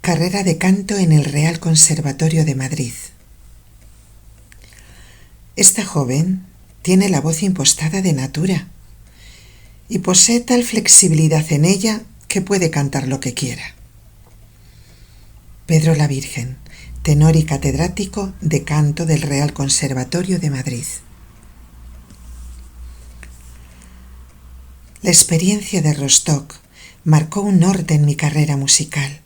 Carrera de canto en el Real Conservatorio de Madrid. Esta joven tiene la voz impostada de natura y posee tal flexibilidad en ella que puede cantar lo que quiera. Pedro la Virgen, tenor y catedrático de canto del Real Conservatorio de Madrid. La experiencia de Rostock marcó un norte en mi carrera musical,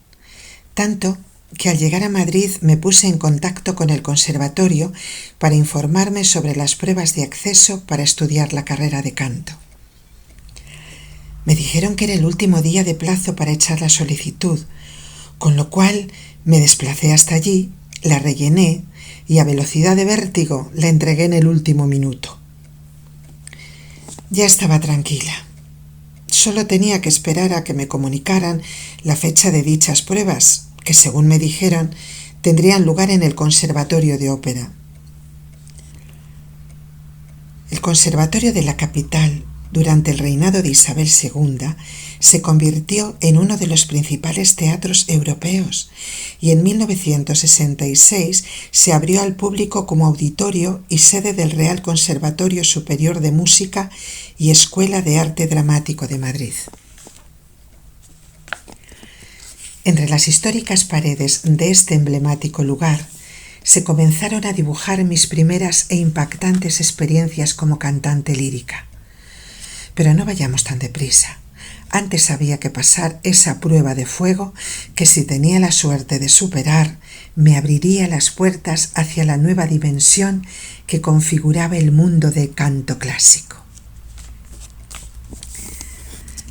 tanto que al llegar a Madrid me puse en contacto con el conservatorio para informarme sobre las pruebas de acceso para estudiar la carrera de canto. Me dijeron que era el último día de plazo para echar la solicitud, con lo cual me desplacé hasta allí, la rellené y a velocidad de vértigo la entregué en el último minuto. Ya estaba tranquila. Solo tenía que esperar a que me comunicaran la fecha de dichas pruebas, que según me dijeron tendrían lugar en el Conservatorio de Ópera. El Conservatorio de la capital, durante el reinado de Isabel II, se convirtió en uno de los principales teatros europeos y en 1966 se abrió al público como auditorio y sede del Real Conservatorio Superior de Música y Escuela de Arte Dramático de Madrid. Entre las históricas paredes de este emblemático lugar se comenzaron a dibujar mis primeras e impactantes experiencias como cantante lírica. Pero no vayamos tan deprisa. Antes había que pasar esa prueba de fuego que, si tenía la suerte de superar, me abriría las puertas hacia la nueva dimensión que configuraba el mundo del canto clásico.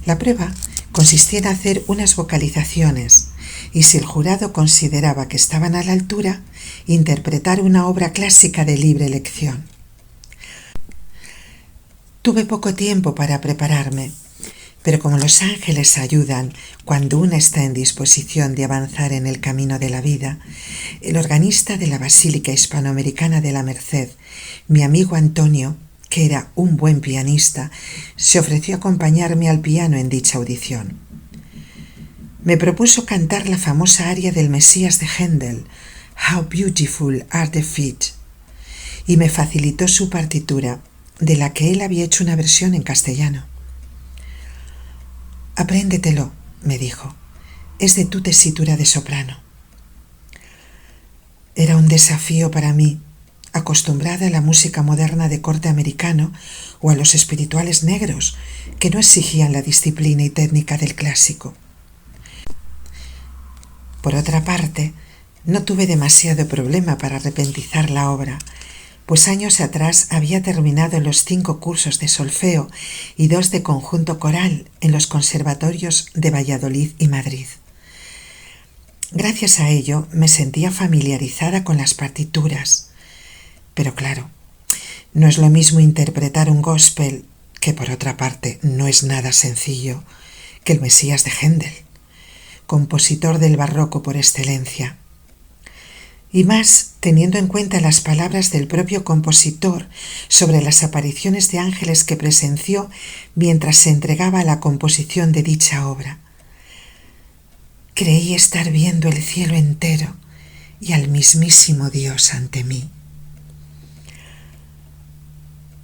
La prueba consistía en hacer unas vocalizaciones y, si el jurado consideraba que estaban a la altura, interpretar una obra clásica de libre elección. Tuve poco tiempo para prepararme, pero como los ángeles ayudan cuando una está en disposición de avanzar en el camino de la vida, el organista de la Basílica Hispanoamericana de la Merced, mi amigo Antonio, que era un buen pianista, se ofreció a acompañarme al piano en dicha audición. Me propuso cantar la famosa aria del Mesías de Händel, How Beautiful Are the Feet, y me facilitó su partitura, de la que él había hecho una versión en castellano. Apréndetelo, me dijo, es de tu tesitura de soprano. Era un desafío para mí, acostumbrada a la música moderna de corte americano o a los espirituales negros, que no exigían la disciplina y técnica del clásico. Por otra parte, no tuve demasiado problema para repentizar la obra, pues años atrás había terminado los 5 cursos de solfeo y 2 de conjunto coral en los conservatorios de Valladolid y Madrid. Gracias a ello me sentía familiarizada con las partituras. Pero claro, no es lo mismo interpretar un gospel, que por otra parte no es nada sencillo, que el Mesías de Händel, compositor del barroco por excelencia. Y más teniendo en cuenta las palabras del propio compositor sobre las apariciones de ángeles que presenció mientras se entregaba a la composición de dicha obra. Creí estar viendo el cielo entero y al mismísimo Dios ante mí.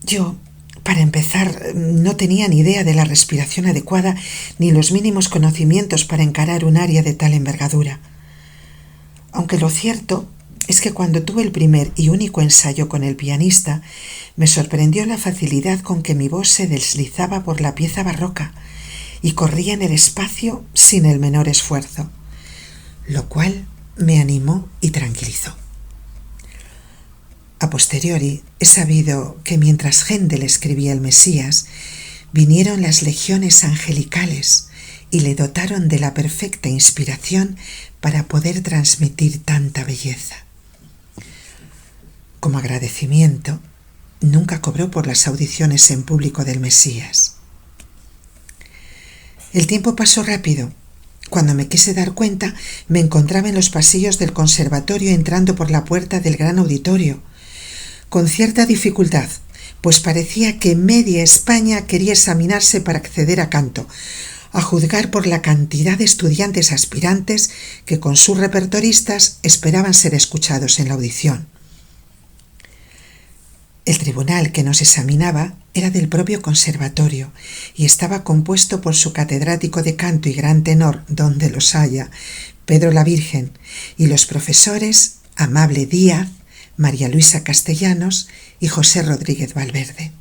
Yo, para empezar, no tenía ni idea de la respiración adecuada ni los mínimos conocimientos para encarar un aria de tal envergadura. Aunque lo cierto es que cuando tuve el primer y único ensayo con el pianista, me sorprendió la facilidad con que mi voz se deslizaba por la pieza barroca y corría en el espacio sin el menor esfuerzo, lo cual me animó y tranquilizó. A posteriori he sabido que mientras Händel escribía el Mesías, vinieron las legiones angelicales y le dotaron de la perfecta inspiración para poder transmitir tanta belleza. Como agradecimiento, nunca cobró por las audiciones en público del Mesías. El tiempo pasó rápido. Cuando me quise dar cuenta, me encontraba en los pasillos del conservatorio entrando por la puerta del gran auditorio, con cierta dificultad, pues parecía que media España quería examinarse para acceder a canto, a juzgar por la cantidad de estudiantes aspirantes que con sus repertoristas esperaban ser escuchados en la audición. El tribunal que nos examinaba era del propio conservatorio y estaba compuesto por su catedrático de canto y gran tenor, donde los haya, Pedro la Virgen, y los profesores Amable Díaz, María Luisa Castellanos y José Rodríguez Valverde.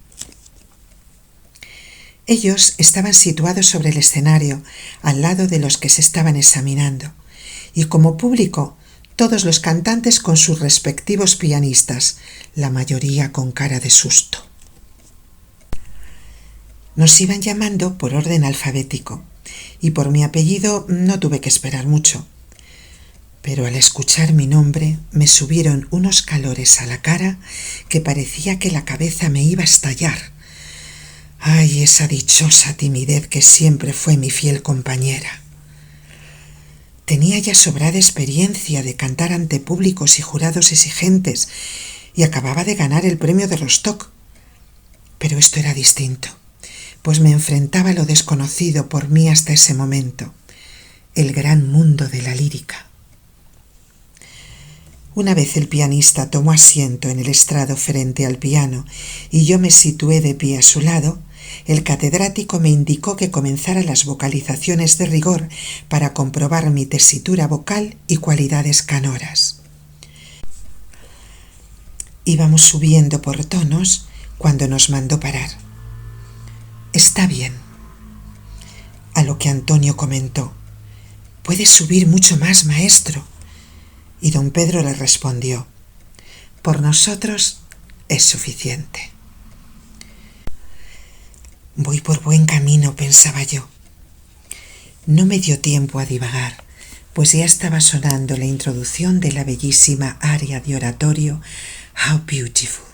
Ellos estaban situados sobre el escenario, al lado de los que se estaban examinando, y como público, todos los cantantes con sus respectivos pianistas, la mayoría con cara de susto. Nos iban llamando por orden alfabético, y por mi apellido no tuve que esperar mucho. Pero al escuchar mi nombre me subieron unos calores a la cara que parecía que la cabeza me iba a estallar. ¡Ay, esa dichosa timidez que siempre fue mi fiel compañera! Tenía ya sobrada experiencia de cantar ante públicos y jurados exigentes y acababa de ganar el premio de Rostock. Pero esto era distinto, pues me enfrentaba a lo desconocido por mí hasta ese momento, el gran mundo de la lírica. Una vez el pianista tomó asiento en el estrado frente al piano y yo me situé de pie a su lado, el catedrático me indicó que comenzara las vocalizaciones de rigor para comprobar mi tesitura vocal y cualidades canoras. Íbamos subiendo por tonos cuando nos mandó parar. «Está bien». A lo que Antonio comentó: «Puede subir mucho más, maestro». Y don Pedro le respondió: «Por nosotros es suficiente». Voy por buen camino, pensaba yo. No me dio tiempo a divagar, pues ya estaba sonando la introducción de la bellísima aria de oratorio How Beautiful.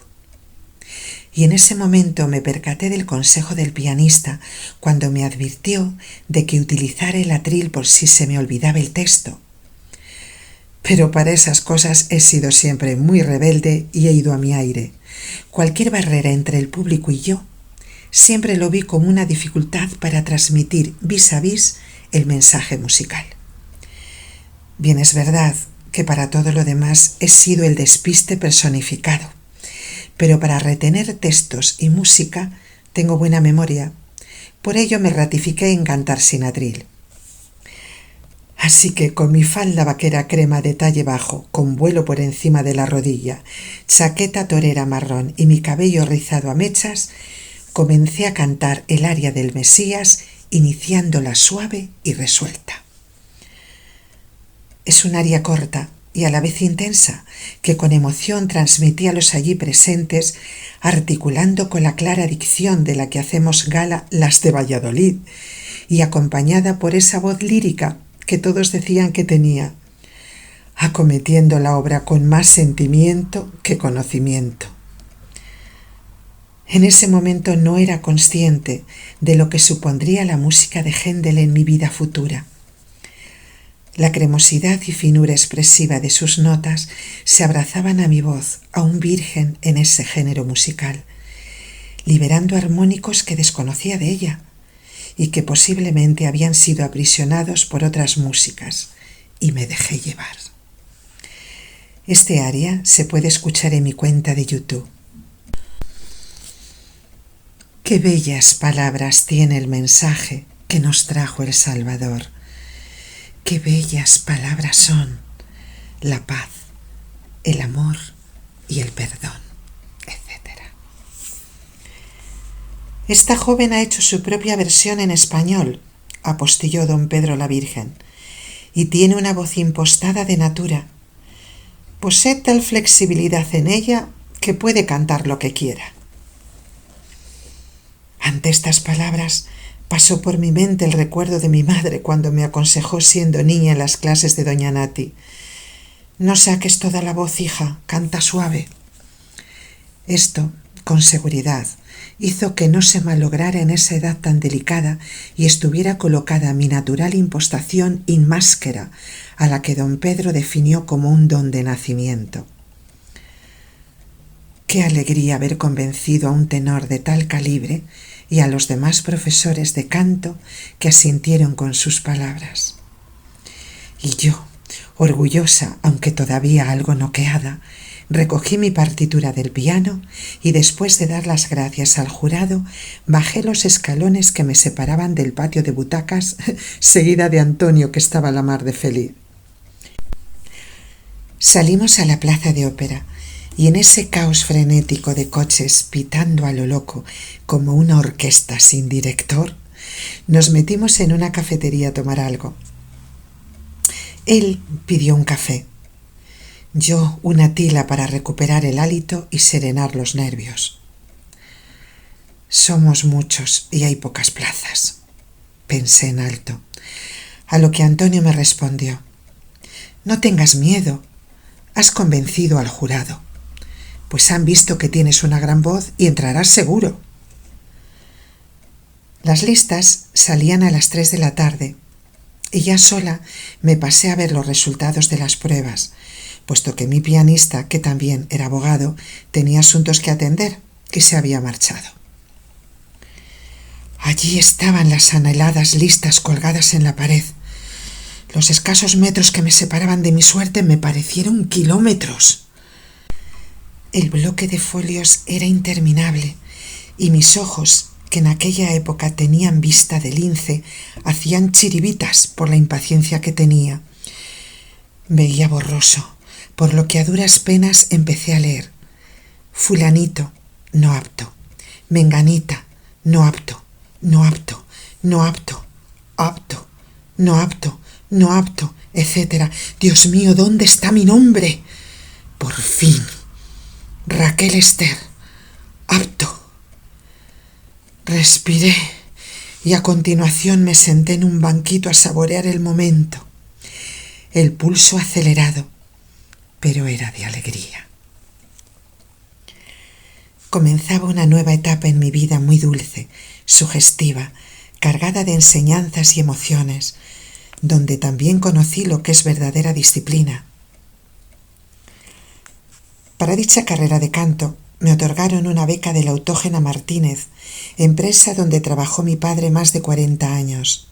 Y en ese momento me percaté del consejo del pianista cuando me advirtió de que utilizara el atril por si se me olvidaba el texto. Pero para esas cosas he sido siempre muy rebelde y he ido a mi aire. Cualquier barrera entre el público y yo siempre lo vi como una dificultad para transmitir vis a vis el mensaje musical. Bien, es verdad que para todo lo demás he sido el despiste personificado, pero para retener textos y música tengo buena memoria. Por ello me ratifiqué en cantar sin atril. Así que con mi falda vaquera crema de talle bajo, con vuelo por encima de la rodilla, chaqueta torera marrón y mi cabello rizado a mechas, comencé a cantar el aria del Mesías, iniciándola suave y resuelta. Es un aria corta y a la vez intensa, que con emoción transmití a los allí presentes, articulando con la clara dicción de la que hacemos gala las de Valladolid, y acompañada por esa voz lírica que todos decían que tenía, acometiendo la obra con más sentimiento que conocimiento. En ese momento no era consciente de lo que supondría la música de Händel en mi vida futura. La cremosidad y finura expresiva de sus notas se abrazaban a mi voz, aún virgen en ese género musical, liberando armónicos que desconocía de ella y que posiblemente habían sido aprisionados por otras músicas, y me dejé llevar. Este aria se puede escuchar en mi cuenta de YouTube. Qué bellas palabras tiene el mensaje que nos trajo el Salvador. Qué bellas palabras son la paz, el amor y el perdón, etc. Esta joven ha hecho su propia versión en español, apostilló don Pedro la Virgen, y tiene una voz impostada de natura. Posee tal flexibilidad en ella que puede cantar lo que quiera. Ante estas palabras pasó por mi mente el recuerdo de mi madre cuando me aconsejó siendo niña en las clases de doña Nati. No saques toda la voz, hija, canta suave. Esto, con seguridad, hizo que no se malograra en esa edad tan delicada y estuviera colocada mi natural impostación inmáscara, a la que don Pedro definió como un don de nacimiento. Qué alegría haber convencido a un tenor de tal calibre y a los demás profesores de canto que asintieron con sus palabras. Y yo, orgullosa, aunque todavía algo noqueada, recogí mi partitura del piano y después de dar las gracias al jurado, bajé los escalones que me separaban del patio de butacas, seguida de Antonio, que estaba a la mar de feliz. Salimos a la plaza de Ópera y en ese caos frenético de coches pitando a lo loco como una orquesta sin director, nos metimos en una cafetería a tomar algo. Él pidió un café, yo una tila para recuperar el hálito y serenar los nervios. Somos muchos y hay pocas plazas, pensé en alto, a lo que Antonio me respondió: no tengas miedo, has convencido al jurado, pues han visto que tienes una gran voz y entrarás seguro. Las listas salían a las 3 de la tarde y ya sola me pasé a ver los resultados de las pruebas, puesto que mi pianista, que también era abogado, tenía asuntos que atender y se había marchado. Allí estaban las anheladas listas colgadas en la pared. Los escasos metros que me separaban de mi suerte me parecieron kilómetros. El bloque de folios era interminable y mis ojos, que en aquella época tenían vista de lince, hacían chiribitas por la impaciencia que tenía. Veía borroso, por lo que a duras penas empecé a leer: fulanito, no apto; menganita, no apto, no apto, no apto, apto, no apto, no apto, etc. Dios mío, ¿dónde está mi nombre? Por fin. Raquel Esther, apto. Respiré y a continuación me senté en un banquito a saborear el momento. El pulso acelerado, pero era de alegría. Comenzaba una nueva etapa en mi vida muy dulce, sugestiva, cargada de enseñanzas y emociones, donde también conocí lo que es verdadera disciplina. Para dicha carrera de canto me otorgaron una beca de la Autógena Martínez, empresa donde trabajó mi padre más de 40 años.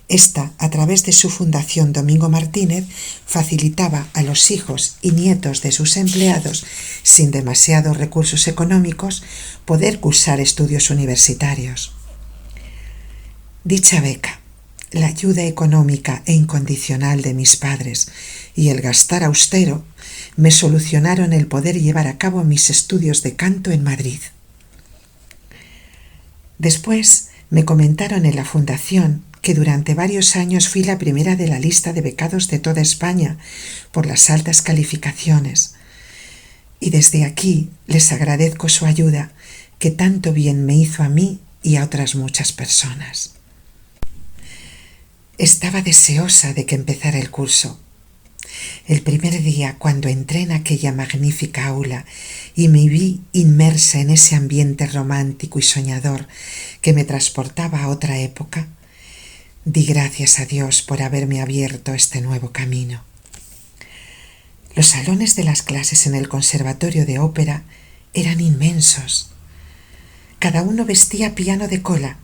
Esta, a través de su fundación Domingo Martínez, facilitaba a los hijos y nietos de sus empleados, sin demasiados recursos económicos, poder cursar estudios universitarios. Dicha beca, la ayuda económica e incondicional de mis padres y el gastar austero me solucionaron el poder llevar a cabo mis estudios de canto en Madrid. Después me comentaron en la fundación que durante varios años fui la primera de la lista de becados de toda España por las altas calificaciones, y desde aquí les agradezco su ayuda, que tanto bien me hizo a mí y a otras muchas personas. Estaba deseosa de que empezara el curso. El primer día, cuando entré en aquella magnífica aula y me vi inmersa en ese ambiente romántico y soñador que me transportaba a otra época, di gracias a Dios por haberme abierto este nuevo camino. Los salones de las clases en el Conservatorio de Ópera eran inmensos. Cada uno vestía piano de cola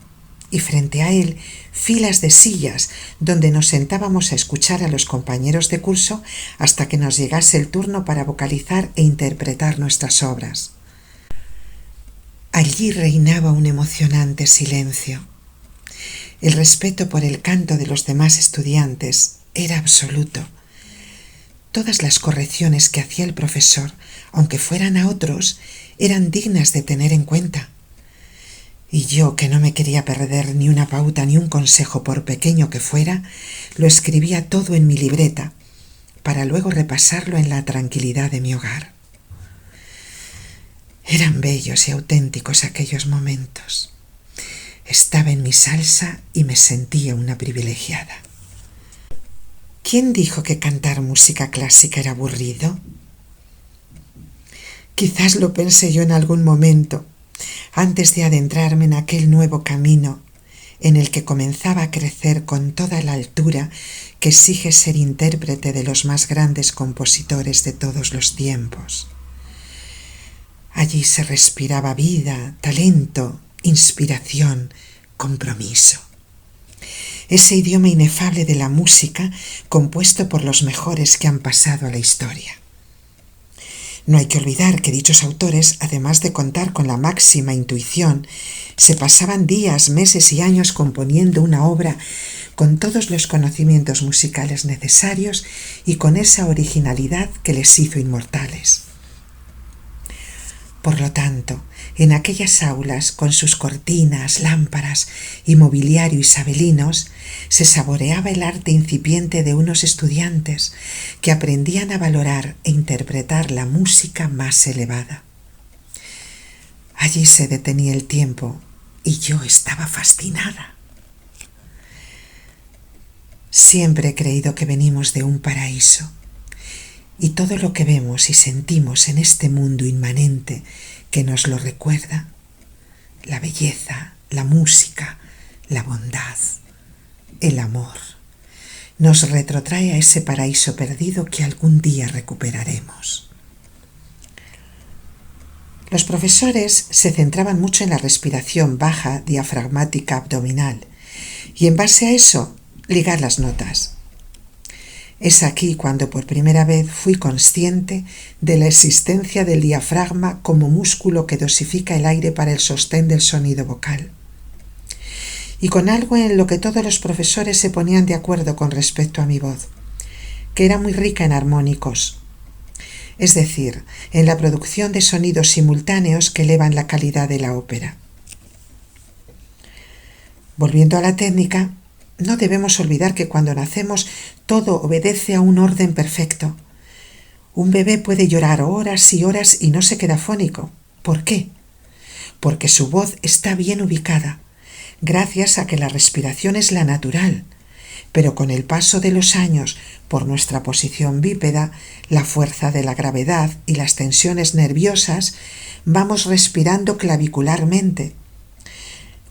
y frente a él filas de sillas donde nos sentábamos a escuchar a los compañeros de curso hasta que nos llegase el turno para vocalizar e interpretar nuestras obras. Allí reinaba un emocionante silencio. El respeto por el canto de los demás estudiantes era absoluto. Todas las correcciones que hacía el profesor, aunque fueran a otros, eran dignas de tener en cuenta. Y yo, que no me quería perder ni una pauta ni un consejo por pequeño que fuera, lo escribía todo en mi libreta, para luego repasarlo en la tranquilidad de mi hogar. Eran bellos y auténticos aquellos momentos. Estaba en mi salsa y me sentía una privilegiada. ¿Quién dijo que cantar música clásica era aburrido? Quizás lo pensé yo en algún momento, antes de adentrarme en aquel nuevo camino en el que comenzaba a crecer con toda la altura que exige ser intérprete de los más grandes compositores de todos los tiempos. Allí se respiraba vida, talento inspiración, compromiso. Ese idioma inefable de la música compuesto por los mejores que han pasado a la historia. No hay que olvidar que dichos autores, además de contar con la máxima intuición, se pasaban días, meses y años componiendo una obra con todos los conocimientos musicales necesarios y con esa originalidad que les hizo inmortales. Por lo tanto, en aquellas aulas, con sus cortinas, lámparas y mobiliario isabelinos, se saboreaba el arte incipiente de unos estudiantes que aprendían a valorar e interpretar la música más elevada. Allí se detenía el tiempo y yo estaba fascinada. Siempre he creído que venimos de un paraíso, y todo lo que vemos y sentimos en este mundo inmanente que nos lo recuerda, la belleza, la música, la bondad, el amor, nos retrotrae a ese paraíso perdido que algún día recuperaremos. Los profesores se centraban mucho en la respiración baja diafragmática abdominal y en base a eso ligar las notas. Es aquí cuando por primera vez fui consciente de la existencia del diafragma como músculo que dosifica el aire para el sostén del sonido vocal. Y con algo en lo que todos los profesores se ponían de acuerdo con respecto a mi voz, que era muy rica en armónicos, es decir, en la producción de sonidos simultáneos que elevan la calidad de la ópera. Volviendo a la técnica, no debemos olvidar que cuando nacemos todo obedece a un orden perfecto. Un bebé puede llorar horas y horas y no se queda fónico. ¿Por qué? Porque su voz está bien ubicada, gracias a que la respiración es la natural, pero con el paso de los años, por nuestra posición bípeda, la fuerza de la gravedad y las tensiones nerviosas, vamos respirando clavicularmente.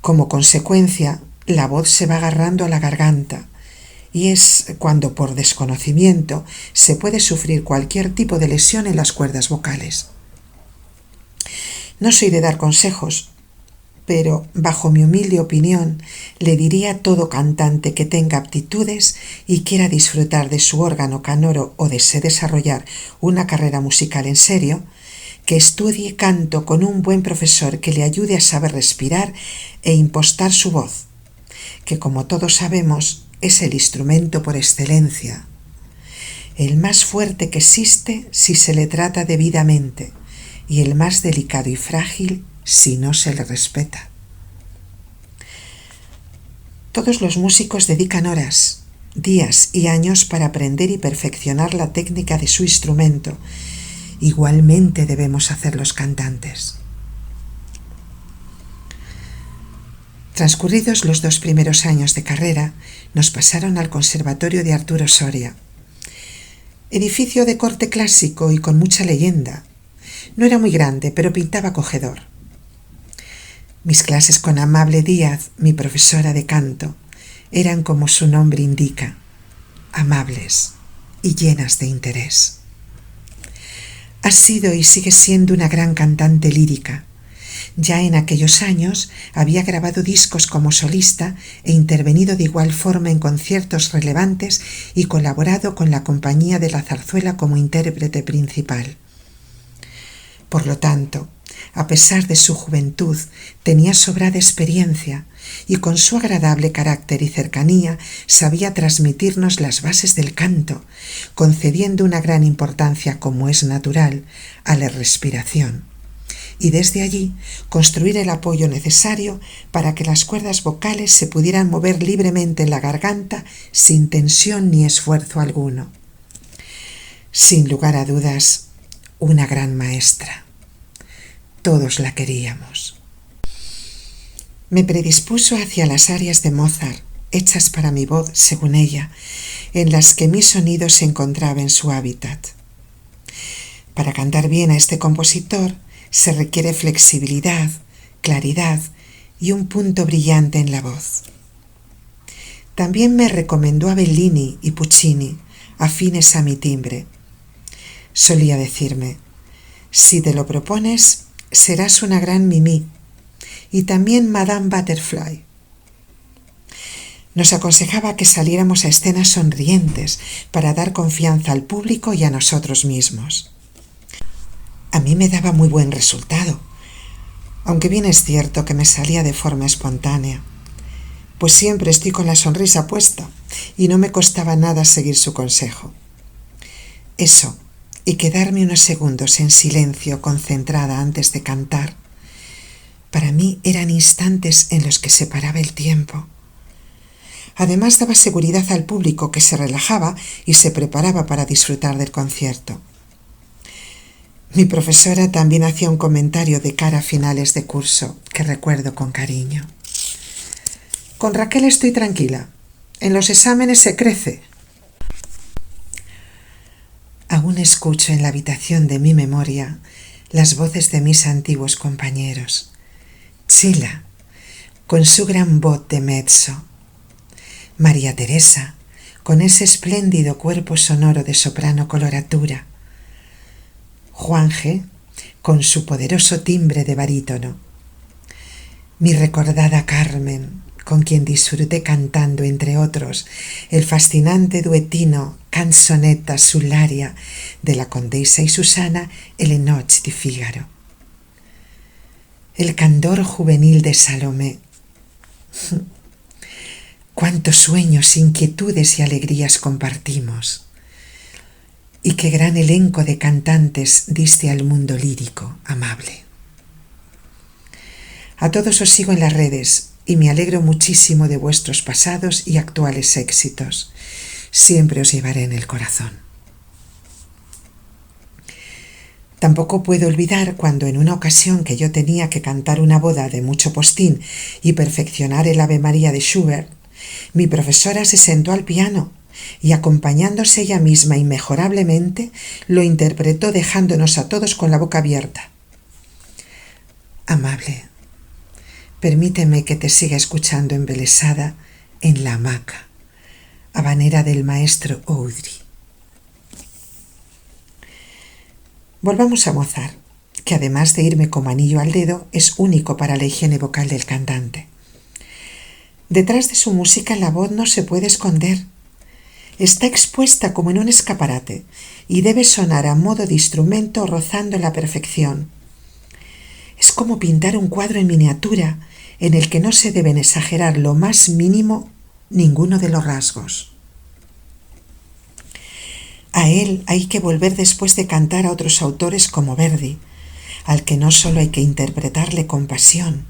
Como consecuencia, la voz se va agarrando a la garganta y es cuando por desconocimiento se puede sufrir cualquier tipo de lesión en las cuerdas vocales. No soy de dar consejos, pero bajo mi humilde opinión le diría a todo cantante que tenga aptitudes y quiera disfrutar de su órgano canoro o desee desarrollar una carrera musical en serio, que estudie canto con un buen profesor que le ayude a saber respirar e impostar su voz, que como todos sabemos es el instrumento por excelencia, el más fuerte que existe si se le trata debidamente y el más delicado y frágil si no se le respeta. Todos los músicos dedican horas, días y años para aprender y perfeccionar la técnica de su instrumento. Igualmente debemos hacer los cantantes. Transcurridos los 2 primeros años de carrera, nos pasaron al Conservatorio de Arturo Soria. Edificio de corte clásico y con mucha leyenda. No era muy grande, pero pintaba acogedor. Mis clases con Amable Díaz, mi profesora de canto, eran como su nombre indica, amables y llenas de interés. Ha sido y sigue siendo una gran cantante lírica. Ya en aquellos años había grabado discos como solista e intervenido de igual forma en conciertos relevantes y colaborado con la Compañía de la Zarzuela como intérprete principal. Por lo tanto, a pesar de su juventud, tenía sobrada experiencia y con su agradable carácter y cercanía sabía transmitirnos las bases del canto, concediendo una gran importancia, como es natural, a la respiración, y desde allí construir el apoyo necesario para que las cuerdas vocales se pudieran mover libremente en la garganta sin tensión ni esfuerzo alguno. Sin lugar a dudas, una gran maestra. Todos la queríamos. Me predispuso hacia las arias de Mozart, hechas para mi voz, según ella, en las que mi sonido se encontraba en su hábitat. Para cantar bien a este compositor se requiere flexibilidad, claridad y un punto brillante en la voz. También me recomendó a Bellini y Puccini, afines a mi timbre. Solía decirme: si te lo propones, serás una gran Mimi, y también Madame Butterfly. Nos aconsejaba que saliéramos a escenas sonrientes para dar confianza al público y a nosotros mismos. A mí me daba muy buen resultado, aunque bien es cierto que me salía de forma espontánea, pues siempre estoy con la sonrisa puesta y no me costaba nada seguir su consejo. Eso, y quedarme unos segundos en silencio concentrada antes de cantar, para mí eran instantes en los que se paraba el tiempo. Además daba seguridad al público que se relajaba y se preparaba para disfrutar del concierto. Mi profesora también hacía un comentario de cara a finales de curso que recuerdo con cariño. Con Raquel estoy tranquila. En los exámenes se crece. Aún escucho en la habitación de mi memoria las voces de mis antiguos compañeros. Chila, con su gran voz de mezzo. María Teresa, con ese espléndido cuerpo sonoro de soprano coloratura. Juanje, con su poderoso timbre de barítono. Mi recordada Carmen, con quien disfruté cantando, entre otros, el fascinante duetino Canzonetta sull'aria de la Condesa y Susana e le noci di Figaro. El candor juvenil de Salomé. Cuántos sueños, inquietudes y alegrías compartimos. Y qué gran elenco de cantantes diste al mundo lírico, amable. A todos os sigo en las redes y me alegro muchísimo de vuestros pasados y actuales éxitos. Siempre os llevaré en el corazón. Tampoco puedo olvidar cuando en una ocasión que yo tenía que cantar una boda de mucho postín y perfeccionar el Ave María de Schubert, mi profesora se sentó al piano y, acompañándose ella misma inmejorablemente, lo interpretó dejándonos a todos con la boca abierta. Amable, permíteme que te siga escuchando embelesada en la hamaca, habanera del maestro Audry. Volvamos a Mozart, que además de irme como anillo al dedo, es único para la higiene vocal del cantante. Detrás de su música la voz no se puede esconder. Está expuesta como en un escaparate y debe sonar a modo de instrumento rozando la perfección. Es como pintar un cuadro en miniatura en el que no se deben exagerar lo más mínimo ninguno de los rasgos. A él hay que volver después de cantar a otros autores como Verdi, al que no solo hay que interpretarle con pasión,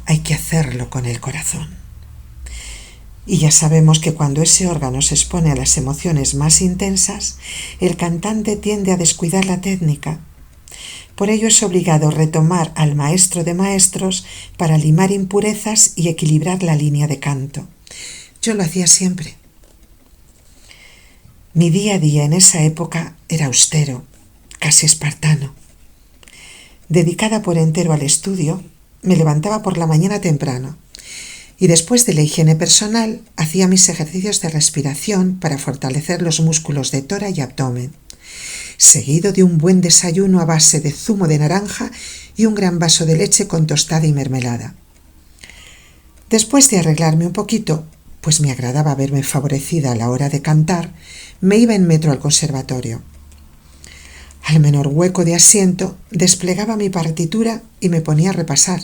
hay que hacerlo con el corazón. Y ya sabemos que cuando ese órgano se expone a las emociones más intensas, el cantante tiende a descuidar la técnica. Por ello es obligado retomar al maestro de maestros para limar impurezas y equilibrar la línea de canto. Yo lo hacía siempre. Mi día a día en esa época era austero, casi espartano. Dedicada por entero al estudio, me levantaba por la mañana temprano y después de la higiene personal hacía mis ejercicios de respiración para fortalecer los músculos de tórax y abdomen, seguido de un buen desayuno a base de zumo de naranja y un gran vaso de leche con tostada y mermelada. Después de arreglarme un poquito, pues me agradaba verme favorecida a la hora de cantar, me iba en metro al conservatorio. Al menor hueco de asiento, desplegaba mi partitura y me ponía a repasar.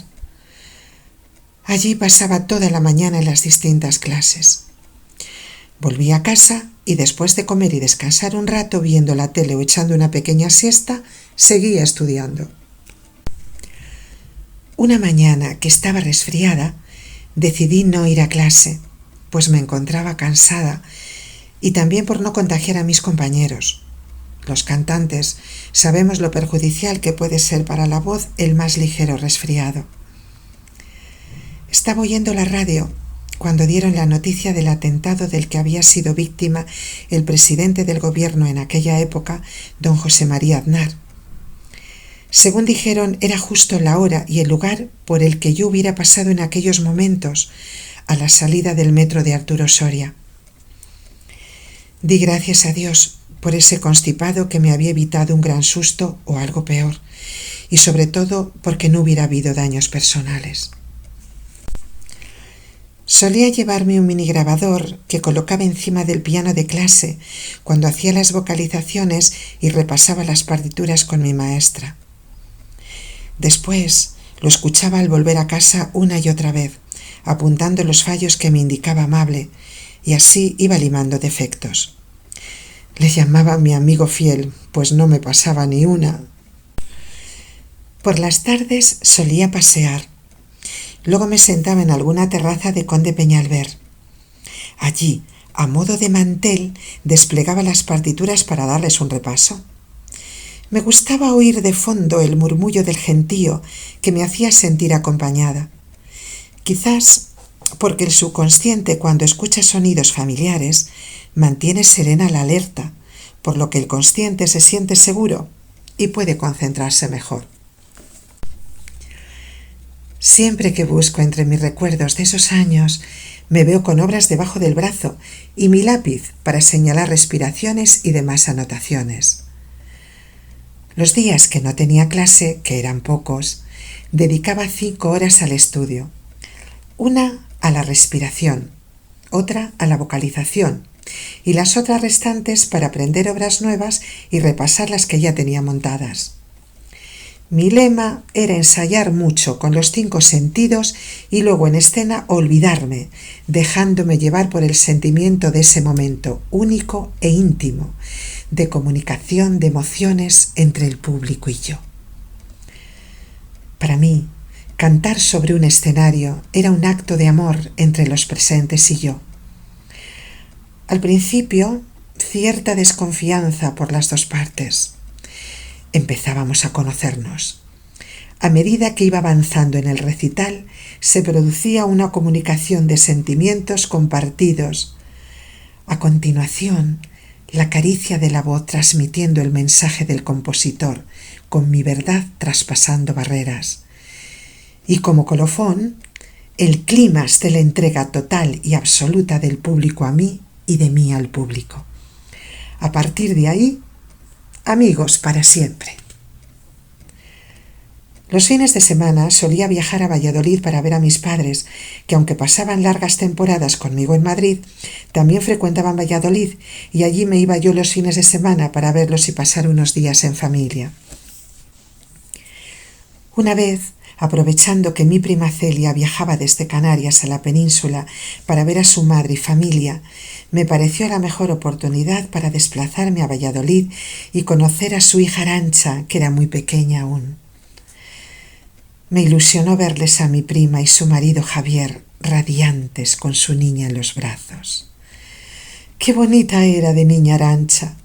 Allí pasaba toda la mañana en las distintas clases. Volví a casa y después de comer y descansar un rato viendo la tele o echando una pequeña siesta, seguía estudiando. Una mañana que estaba resfriada, decidí no ir a clase, pues me encontraba cansada y también por no contagiar a mis compañeros. Los cantantes sabemos lo perjudicial que puede ser para la voz el más ligero resfriado. Estaba oyendo la radio cuando dieron la noticia del atentado del que había sido víctima el presidente del gobierno en aquella época, don José María Aznar. Según dijeron, era justo la hora y el lugar por el que yo hubiera pasado en aquellos momentos, a la salida del metro de Arturo Soria. Di gracias a Dios por ese constipado que me había evitado un gran susto o algo peor, y sobre todo porque no hubiera habido daños personales. Solía llevarme un mini grabador que colocaba encima del piano de clase cuando hacía las vocalizaciones y repasaba las partituras con mi maestra. Después lo escuchaba al volver a casa una y otra vez, apuntando los fallos que me indicaba amable, y así iba limando defectos. Le llamaba mi amigo fiel, pues no me pasaba ni una. Por las tardes solía pasear. Luego me sentaba en alguna terraza de Conde Peñalver. Allí, a modo de mantel, desplegaba las partituras para darles un repaso. Me gustaba oír de fondo el murmullo del gentío que me hacía sentir acompañada. Quizás porque el subconsciente, cuando escucha sonidos familiares, mantiene serena la alerta, por lo que el consciente se siente seguro y puede concentrarse mejor. Siempre que busco entre mis recuerdos de esos años, me veo con obras debajo del brazo y mi lápiz para señalar respiraciones y demás anotaciones. Los días que no tenía clase, que eran pocos, dedicaba 5 horas al estudio. Una a la respiración, otra a la vocalización y las otras restantes para aprender obras nuevas y repasar las que ya tenía montadas. Mi lema era ensayar mucho con los 5 sentidos y luego en escena olvidarme, dejándome llevar por el sentimiento de ese momento único e íntimo, de comunicación de emociones entre el público y yo. Para mí, cantar sobre un escenario era un acto de amor entre los presentes y yo. Al principio, cierta desconfianza por las dos partes. Empezábamos a conocernos. A medida que iba avanzando en el recital, se producía una comunicación de sentimientos compartidos. A continuación, la caricia de la voz transmitiendo el mensaje del compositor, con mi verdad traspasando barreras. Y como colofón, el clímax de la entrega total y absoluta del público a mí y de mí al público. A partir de ahí, amigos para siempre. Los fines de semana solía viajar a Valladolid para ver a mis padres, que aunque pasaban largas temporadas conmigo en Madrid, también frecuentaban Valladolid y allí me iba yo los fines de semana para verlos y pasar unos días en familia. Una vez, aprovechando que mi prima Celia viajaba desde Canarias a la península para ver a su madre y familia, me pareció la mejor oportunidad para desplazarme a Valladolid y conocer a su hija Arantxa, que era muy pequeña aún. Me ilusionó verles a mi prima y su marido Javier, radiantes con su niña en los brazos. ¡Qué bonita era de niña Arantxa!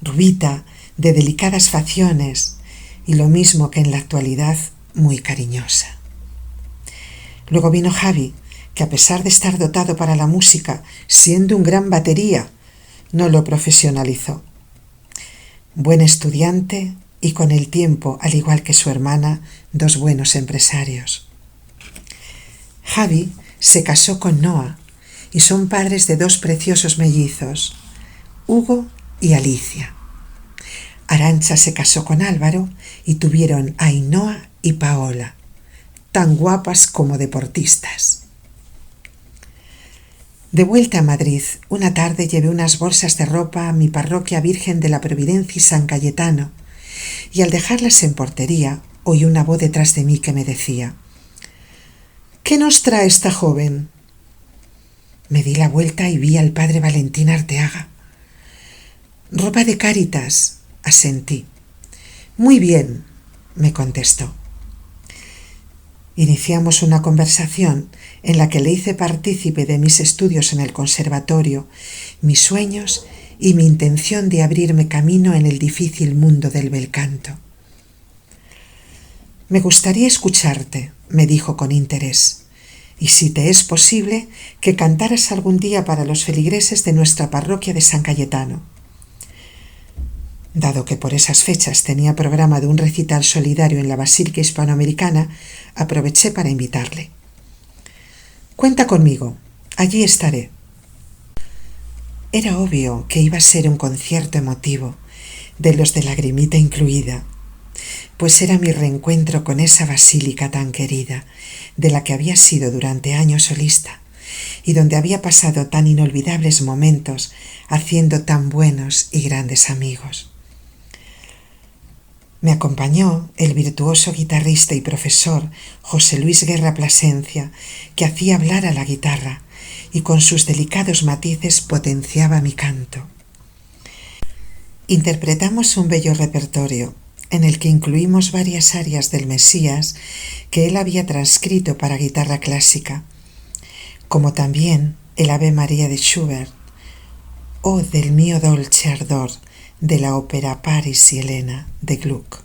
Rubita, de delicadas facciones, y lo mismo que en la actualidad, muy cariñosa. Luego vino Javi, que a pesar de estar dotado para la música, siendo un gran batería, no lo profesionalizó. Buen estudiante y con el tiempo, al igual que su hermana, 2 buenos empresarios. Javi se casó con Noa y son padres de 2 preciosos mellizos, Hugo y Alicia. Arantxa se casó con Álvaro y tuvieron a Ainhoa y Paola, tan guapas como deportistas. De vuelta a Madrid, una tarde llevé unas bolsas de ropa a mi parroquia Virgen de la Providencia y San Cayetano, y al dejarlas en portería, oí una voz detrás de mí que me decía: «¿Qué nos trae esta joven?». Me di la vuelta y vi al padre Valentín Arteaga. «Ropa de Cáritas», asentí. «Muy bien», me contestó. Iniciamos una conversación en la que le hice partícipe de mis estudios en el conservatorio, mis sueños y mi intención de abrirme camino en el difícil mundo del bel canto. «Me gustaría escucharte», me dijo con interés, «y si te es posible, que cantaras algún día para los feligreses de nuestra parroquia de San Cayetano». Dado que por esas fechas tenía programado un recital solidario en la Basílica Hispanoamericana, aproveché para invitarle. «Cuenta conmigo, allí estaré». Era obvio que iba a ser un concierto emotivo, de los de lagrimita incluida. pues era mi reencuentro con esa basílica tan querida, de la que había sido durante años solista, y donde había pasado tan inolvidables momentos haciendo tan buenos y grandes amigos. Me acompañó el virtuoso guitarrista y profesor José Luis Guerra Plasencia, que hacía hablar a la guitarra y con sus delicados matices potenciaba mi canto. Interpretamos un bello repertorio en el que incluimos varias arias del Mesías que él había transcrito para guitarra clásica, como también el Ave María de Schubert o del Mio dolce ardor de la ópera Paris y Helena de Gluck,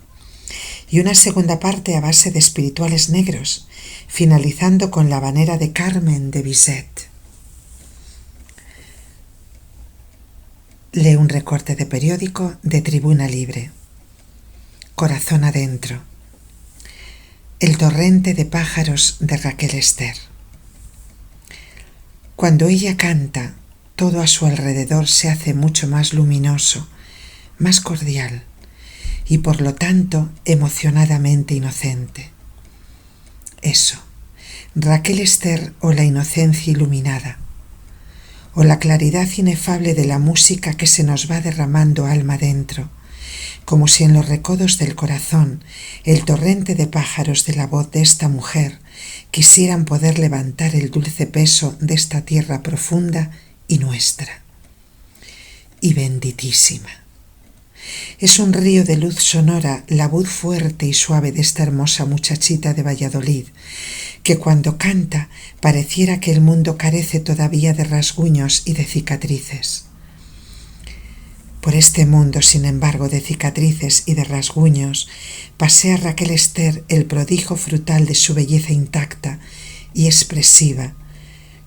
y una segunda parte a base de espirituales negros, finalizando con la habanera de Carmen de Bizet. Lee un recorte de periódico de Tribuna Libre. Corazón adentro. El torrente de pájaros de Raquel Ester. Cuando ella canta, todo a su alrededor se hace mucho más luminoso, más cordial y por lo tanto emocionadamente inocente. Eso, Raquel Ester o la inocencia iluminada, o la claridad inefable de la música que se nos va derramando alma dentro, como si en los recodos del corazón el torrente de pájaros de la voz de esta mujer quisieran poder levantar el dulce peso de esta tierra profunda y nuestra. Y benditísima. Es un río de luz sonora la voz fuerte y suave de esta hermosa muchachita de Valladolid, que cuando canta pareciera que el mundo carece todavía de rasguños y de cicatrices. Por este mundo, sin embargo, de cicatrices y de rasguños, pasea Raquel Ester el prodigio frutal de su belleza intacta y expresiva,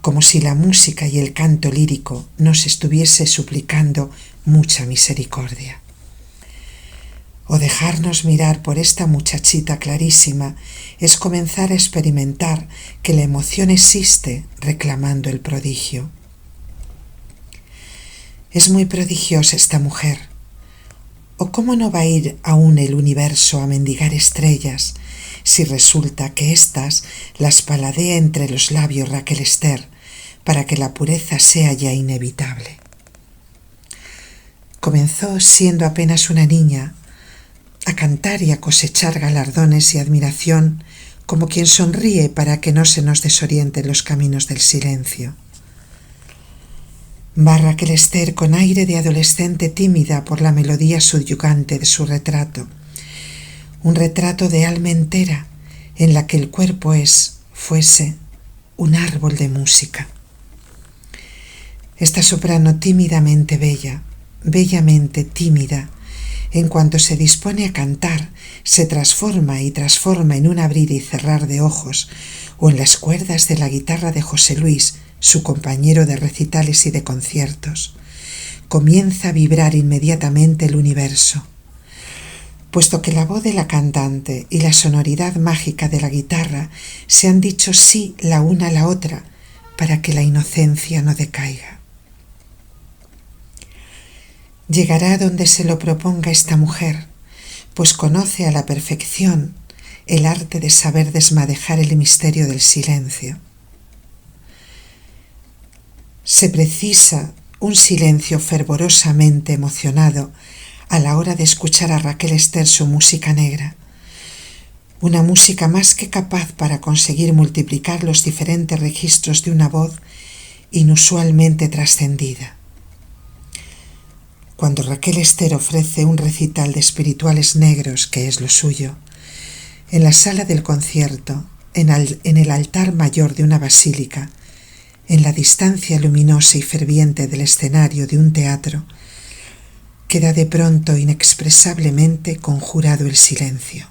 como si la música y el canto lírico nos estuviese suplicando mucha misericordia. O dejarnos mirar por esta muchachita clarísima es comenzar a experimentar que la emoción existe reclamando el prodigio. Es muy prodigiosa esta mujer. ¿O cómo no va a ir aún el universo a mendigar estrellas si resulta que éstas las paladea entre los labios Raquel Ester para que la pureza sea ya inevitable? Comenzó siendo apenas una niña a cantar y a cosechar galardones y admiración como quien sonríe para que no se nos desorienten los caminos del silencio. Va Raquel Ester con aire de adolescente tímida por la melodía subyugante de su retrato, un retrato de alma entera en la que el cuerpo fuese un árbol de música. Esta soprano tímidamente bella, bellamente tímida, en cuanto se dispone a cantar, se transforma y transforma en un abrir y cerrar de ojos o en las cuerdas de la guitarra de José Luis, su compañero de recitales y de conciertos. Comienza a vibrar inmediatamente el universo. Puesto que la voz de la cantante y la sonoridad mágica de la guitarra se han dicho sí la una a la otra para que la inocencia no decaiga. Llegará donde se lo proponga esta mujer, pues conoce a la perfección el arte de saber desmadejar el misterio del silencio. Se precisa un silencio fervorosamente emocionado a la hora de escuchar a Raquel Ester su música negra, una música más que capaz para conseguir multiplicar los diferentes registros de una voz inusualmente trascendida. Cuando Raquel Ester ofrece un recital de espirituales negros, que es lo suyo, en la sala del concierto, en el altar mayor de una basílica, en la distancia luminosa y ferviente del escenario de un teatro, queda de pronto inexpresablemente conjurado el silencio.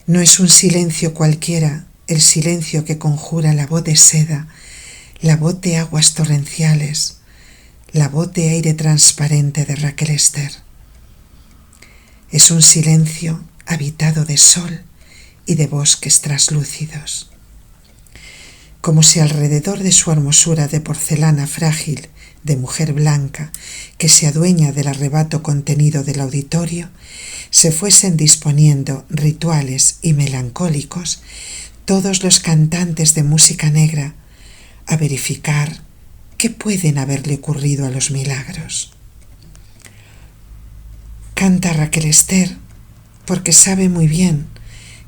No es un silencio cualquiera el silencio que conjura la voz de seda, la voz de aguas torrenciales, la voz de aire transparente de Raquel Ester. Es un silencio habitado de sol y de bosques traslúcidos. Como si alrededor de su hermosura de porcelana frágil, de mujer blanca que se adueña del arrebato contenido del auditorio, se fuesen disponiendo rituales y melancólicos todos los cantantes de música negra a verificar qué pueden haberle ocurrido a los milagros. Canta Raquel Esther porque sabe muy bien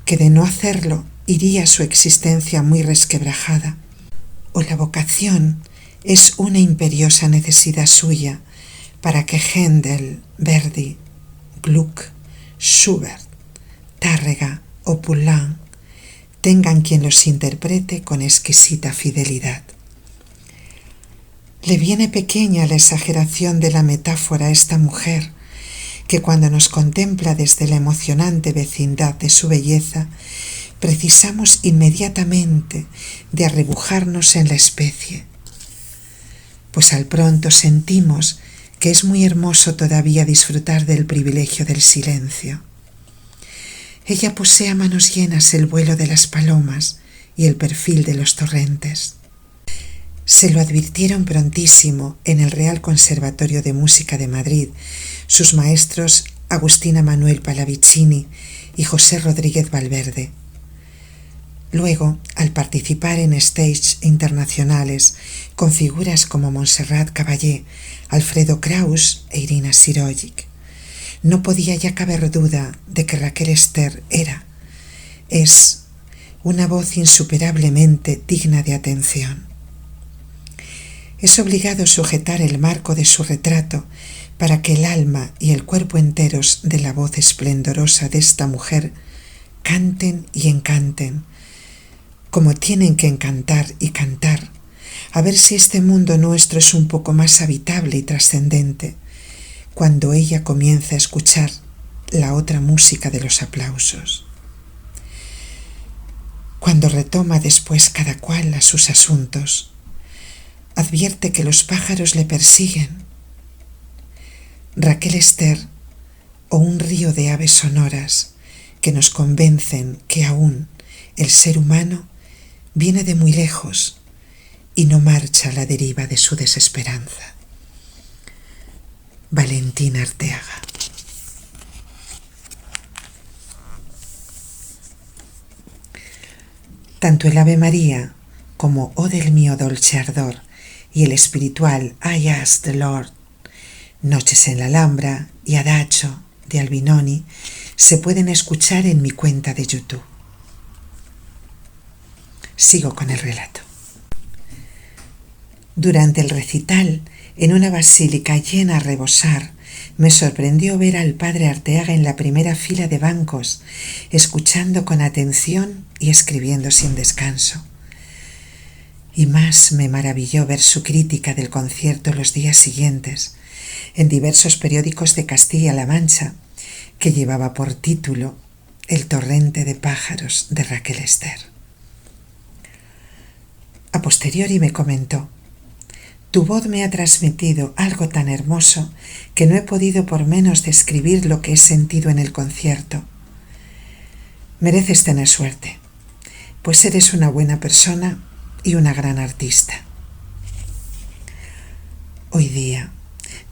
que de no hacerlo iría su existencia muy resquebrajada, o la vocación es una imperiosa necesidad suya para que Händel, Verdi, Gluck, Schubert, Tárrega o Poulenc tengan quien los interprete con exquisita fidelidad. Le viene pequeña la exageración de la metáfora a esta mujer, que cuando nos contempla desde la emocionante vecindad de su belleza, precisamos inmediatamente de arrebujarnos en la especie, pues al pronto sentimos que es muy hermoso todavía disfrutar del privilegio del silencio. Ella posee a manos llenas el vuelo de las palomas y el perfil de los torrentes. Se lo advirtieron prontísimo en el Real Conservatorio de Música de Madrid sus maestros Agustina Manuel Pallavicini y José Rodríguez Valverde. Luego, al participar en stages internacionales con figuras como Montserrat Caballé, Alfredo Kraus e Irina Sirojic, no podía ya caber duda de que Raquel Esther es una voz insuperablemente digna de atención. Es obligado sujetar el marco de su retrato para que el alma y el cuerpo enteros de la voz esplendorosa de esta mujer canten y encanten, como tienen que encantar y cantar, a ver si este mundo nuestro es un poco más habitable y trascendente, cuando ella comienza a escuchar la otra música de los aplausos. Cuando retoma después cada cual a sus asuntos, advierte que los pájaros le persiguen. Raquel Esther, o un río de aves sonoras que nos convencen que aún el ser humano viene de muy lejos y no marcha a la deriva de su desesperanza. Valentina Arteaga. Tanto el Ave María como O del mio dolce ardor y el espiritual I Ask the Lord, Noches en la Alhambra y Adagio de Albinoni se pueden escuchar en mi cuenta de YouTube. Sigo con el relato. Durante el recital, en una basílica llena a rebosar, me sorprendió ver al padre Arteaga en la primera fila de bancos, escuchando con atención y escribiendo sin descanso. Y más me maravilló ver su crítica del concierto los días siguientes, en diversos periódicos de Castilla-La Mancha, que llevaba por título El torrente de pájaros de Raquel Esther. A posteriori me comentó: tu voz me ha transmitido algo tan hermoso que no he podido por menos describir lo que he sentido en el concierto. Mereces tener suerte, pues eres una buena persona y una gran artista. Hoy día,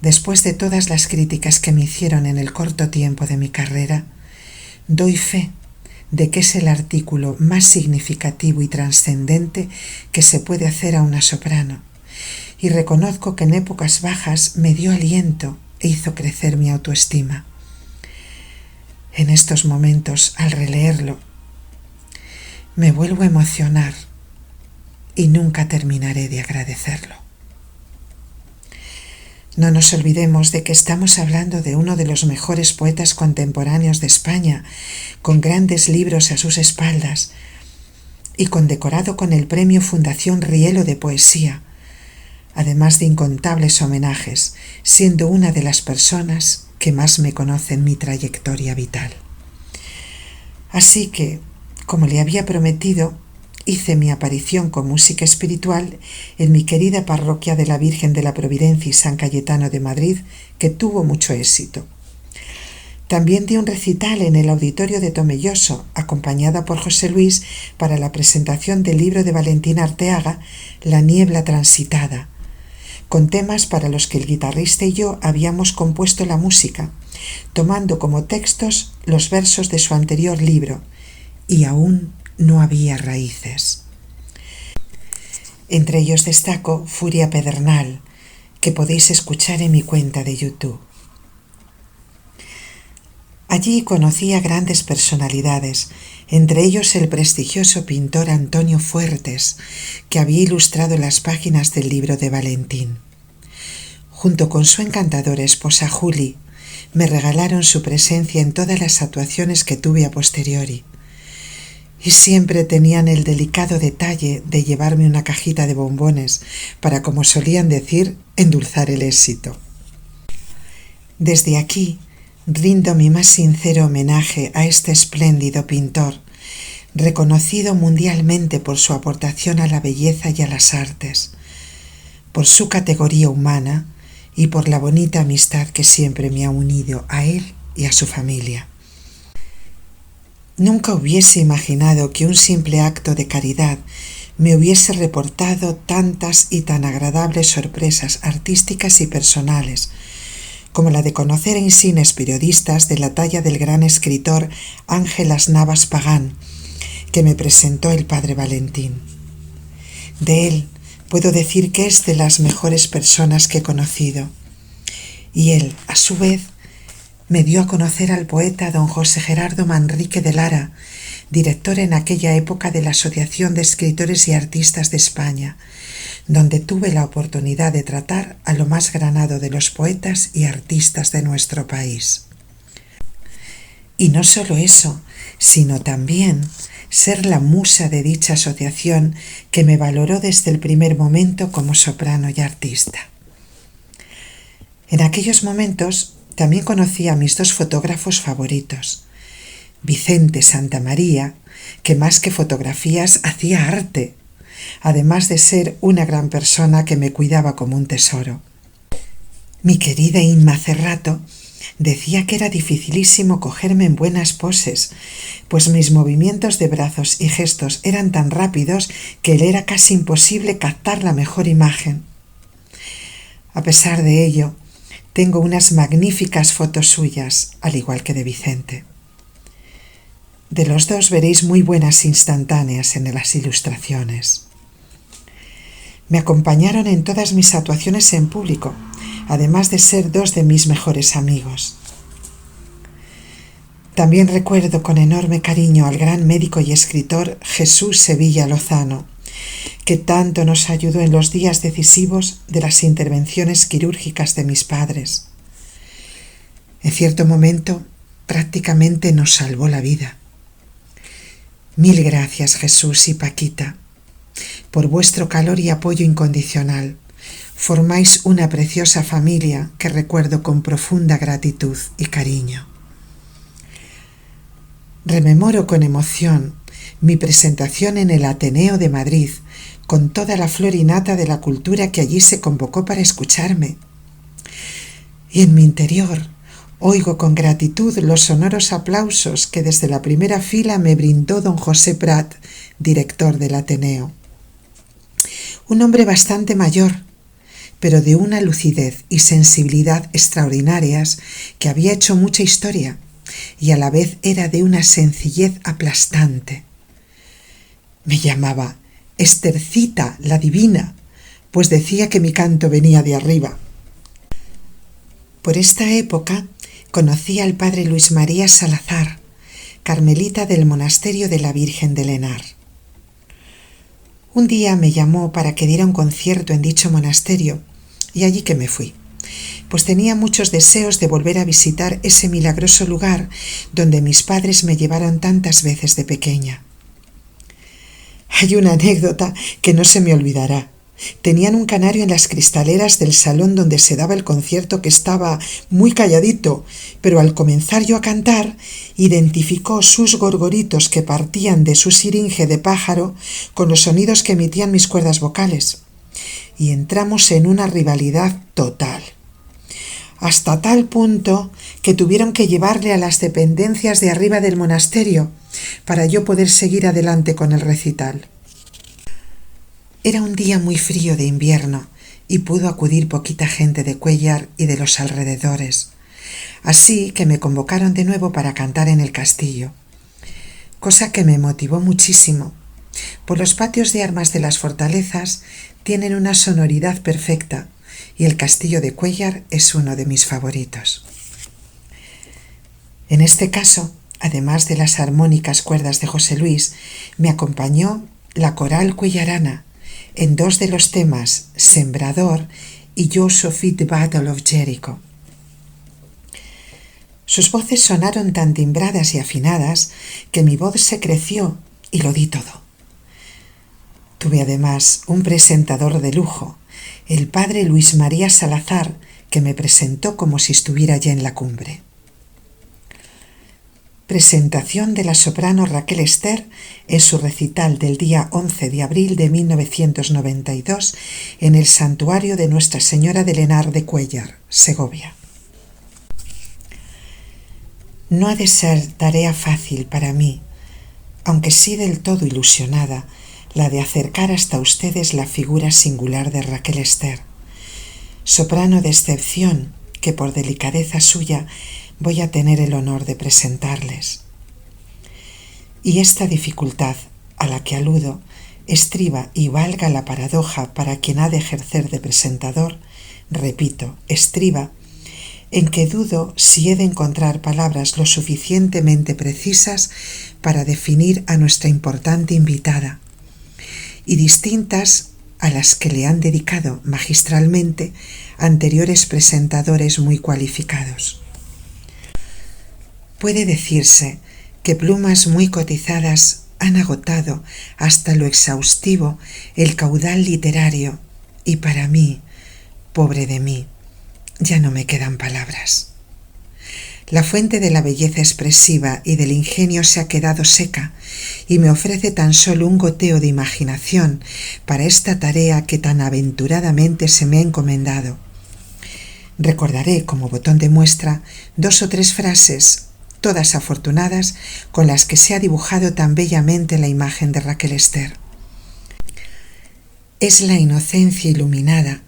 después de todas las críticas que me hicieron en el corto tiempo de mi carrera, doy fe de que es el artículo más significativo y trascendente que se puede hacer a una soprano, y reconozco que en épocas bajas me dio aliento e hizo crecer mi autoestima. En estos momentos, al releerlo, me vuelvo a emocionar y nunca terminaré de agradecerlo. No nos olvidemos de que estamos hablando de uno de los mejores poetas contemporáneos de España, con grandes libros a sus espaldas y condecorado con el Premio Fundación Rielo de Poesía, además de incontables homenajes, siendo una de las personas que más me conocen mi trayectoria vital. Así que, como le había prometido, hice mi aparición con música espiritual en mi querida parroquia de la Virgen de la Providencia y San Cayetano de Madrid, que tuvo mucho éxito. También di un recital en el auditorio de Tomelloso, acompañada por José Luis, para la presentación del libro de Valentina Arteaga, La niebla transitada, con temas para los que el guitarrista y yo habíamos compuesto la música, tomando como textos los versos de su anterior libro, Y aún no había raíces. Entre ellos destaco Furia Pedernal, que podéis escuchar en mi cuenta de YouTube. Allí conocí a grandes personalidades, entre ellos el prestigioso pintor Antonio Fuertes, que había ilustrado las páginas del libro de Valentín. Junto con su encantadora esposa Juli, me regalaron su presencia en todas las actuaciones que tuve a posteriori. Y siempre tenían el delicado detalle de llevarme una cajita de bombones para, como solían decir, endulzar el éxito. Desde aquí rindo mi más sincero homenaje a este espléndido pintor, reconocido mundialmente por su aportación a la belleza y a las artes, por su categoría humana y por la bonita amistad que siempre me ha unido a él y a su familia. Nunca hubiese imaginado que un simple acto de caridad me hubiese reportado tantas y tan agradables sorpresas artísticas y personales, como la de conocer a insignes periodistas de la talla del gran escritor Ángelas Navas Pagán, que me presentó el padre Valentín. De él puedo decir que es de las mejores personas que he conocido, y él, a su vez, me dio a conocer al poeta don José Gerardo Manrique de Lara, director en aquella época de la Asociación de Escritores y Artistas de España, donde tuve la oportunidad de tratar a lo más granado de los poetas y artistas de nuestro país. Y no solo eso, sino también ser la musa de dicha asociación que me valoró desde el primer momento como soprano y artista. En aquellos momentos también conocí a mis dos fotógrafos favoritos, Vicente Santamaría, que más que fotografías hacía arte, además de ser una gran persona que me cuidaba como un tesoro. Mi querida Inma Cerrato decía que era dificilísimo cogerme en buenas poses, pues mis movimientos de brazos y gestos eran tan rápidos que le era casi imposible captar la mejor imagen. A pesar de ello, tengo unas magníficas fotos suyas, al igual que de Vicente. De los dos veréis muy buenas instantáneas en las ilustraciones. Me acompañaron en todas mis actuaciones en público, además de ser dos de mis mejores amigos. También recuerdo con enorme cariño al gran médico y escritor Jesús Sevilla Lozano, que tanto nos ayudó en los días decisivos de las intervenciones quirúrgicas de mis padres. En cierto momento, prácticamente nos salvó la vida. Mil gracias, Jesús y Paquita, por vuestro calor y apoyo incondicional. Formáis una preciosa familia que recuerdo con profunda gratitud y cariño. Rememoro con emoción mi presentación en el Ateneo de Madrid, con toda la flor y nata de la cultura que allí se convocó para escucharme. Y en mi interior oigo con gratitud los sonoros aplausos que desde la primera fila me brindó don José Prat, director del Ateneo. Un hombre bastante mayor, pero de una lucidez y sensibilidad extraordinarias, que había hecho mucha historia y a la vez era de una sencillez aplastante. Me llamaba Estercita la Divina, pues decía que mi canto venía de arriba. Por esta época conocí al padre Luis María Salazar, carmelita del monasterio de la Virgen del Henar. Un día me llamó para que diera un concierto en dicho monasterio, y allí que me fui, pues tenía muchos deseos de volver a visitar ese milagroso lugar donde mis padres me llevaron tantas veces de pequeña. Hay una anécdota que no se me olvidará. Tenían un canario en las cristaleras del salón donde se daba el concierto que estaba muy calladito, pero al comenzar yo a cantar, identificó sus gorgoritos que partían de su siringe de pájaro con los sonidos que emitían mis cuerdas vocales. Y entramos en una rivalidad total, hasta tal punto que tuvieron que llevarle a las dependencias de arriba del monasterio para yo poder seguir adelante con el recital. Era un día muy frío de invierno y pudo acudir poquita gente de Cuéllar y de los alrededores, así que me convocaron de nuevo para cantar en el castillo, cosa que me motivó muchísimo, pues los patios de armas de las fortalezas tienen una sonoridad perfecta y el castillo de Cuéllar es uno de mis favoritos. En este caso, además de las armónicas cuerdas de José Luis, me acompañó la coral cuellarana en dos de los temas, Sembrador y Josephine the Battle of Jericho. Sus voces sonaron tan timbradas y afinadas que mi voz se creció y lo di todo. Tuve además un presentador de lujo, el padre Luis María Salazar, que me presentó como si estuviera ya en la cumbre. Presentación de la soprano Raquel Ester en su recital del día 11 de abril de 1992 en el Santuario de Nuestra Señora del Henar de Cuéllar, Segovia. No ha de ser tarea fácil para mí, aunque sí del todo ilusionada, la de acercar hasta ustedes la figura singular de Raquel Ester, soprano de excepción que por delicadeza suya voy a tener el honor de presentarles. Y esta dificultad a la que aludo estriba, y valga la paradoja para quien ha de ejercer de presentador, repito, estriba, en que dudo si he de encontrar palabras lo suficientemente precisas para definir a nuestra importante invitada, y distintas a las que le han dedicado magistralmente anteriores presentadores muy cualificados. Puede decirse que plumas muy cotizadas han agotado hasta lo exhaustivo el caudal literario y para mí, pobre de mí, ya no me quedan palabras. La fuente de la belleza expresiva y del ingenio se ha quedado seca y me ofrece tan solo un goteo de imaginación para esta tarea que tan aventuradamente se me ha encomendado. Recordaré como botón de muestra 2 o 3 frases, todas afortunadas, con las que se ha dibujado tan bellamente la imagen de Raquel Ester. Es la inocencia iluminada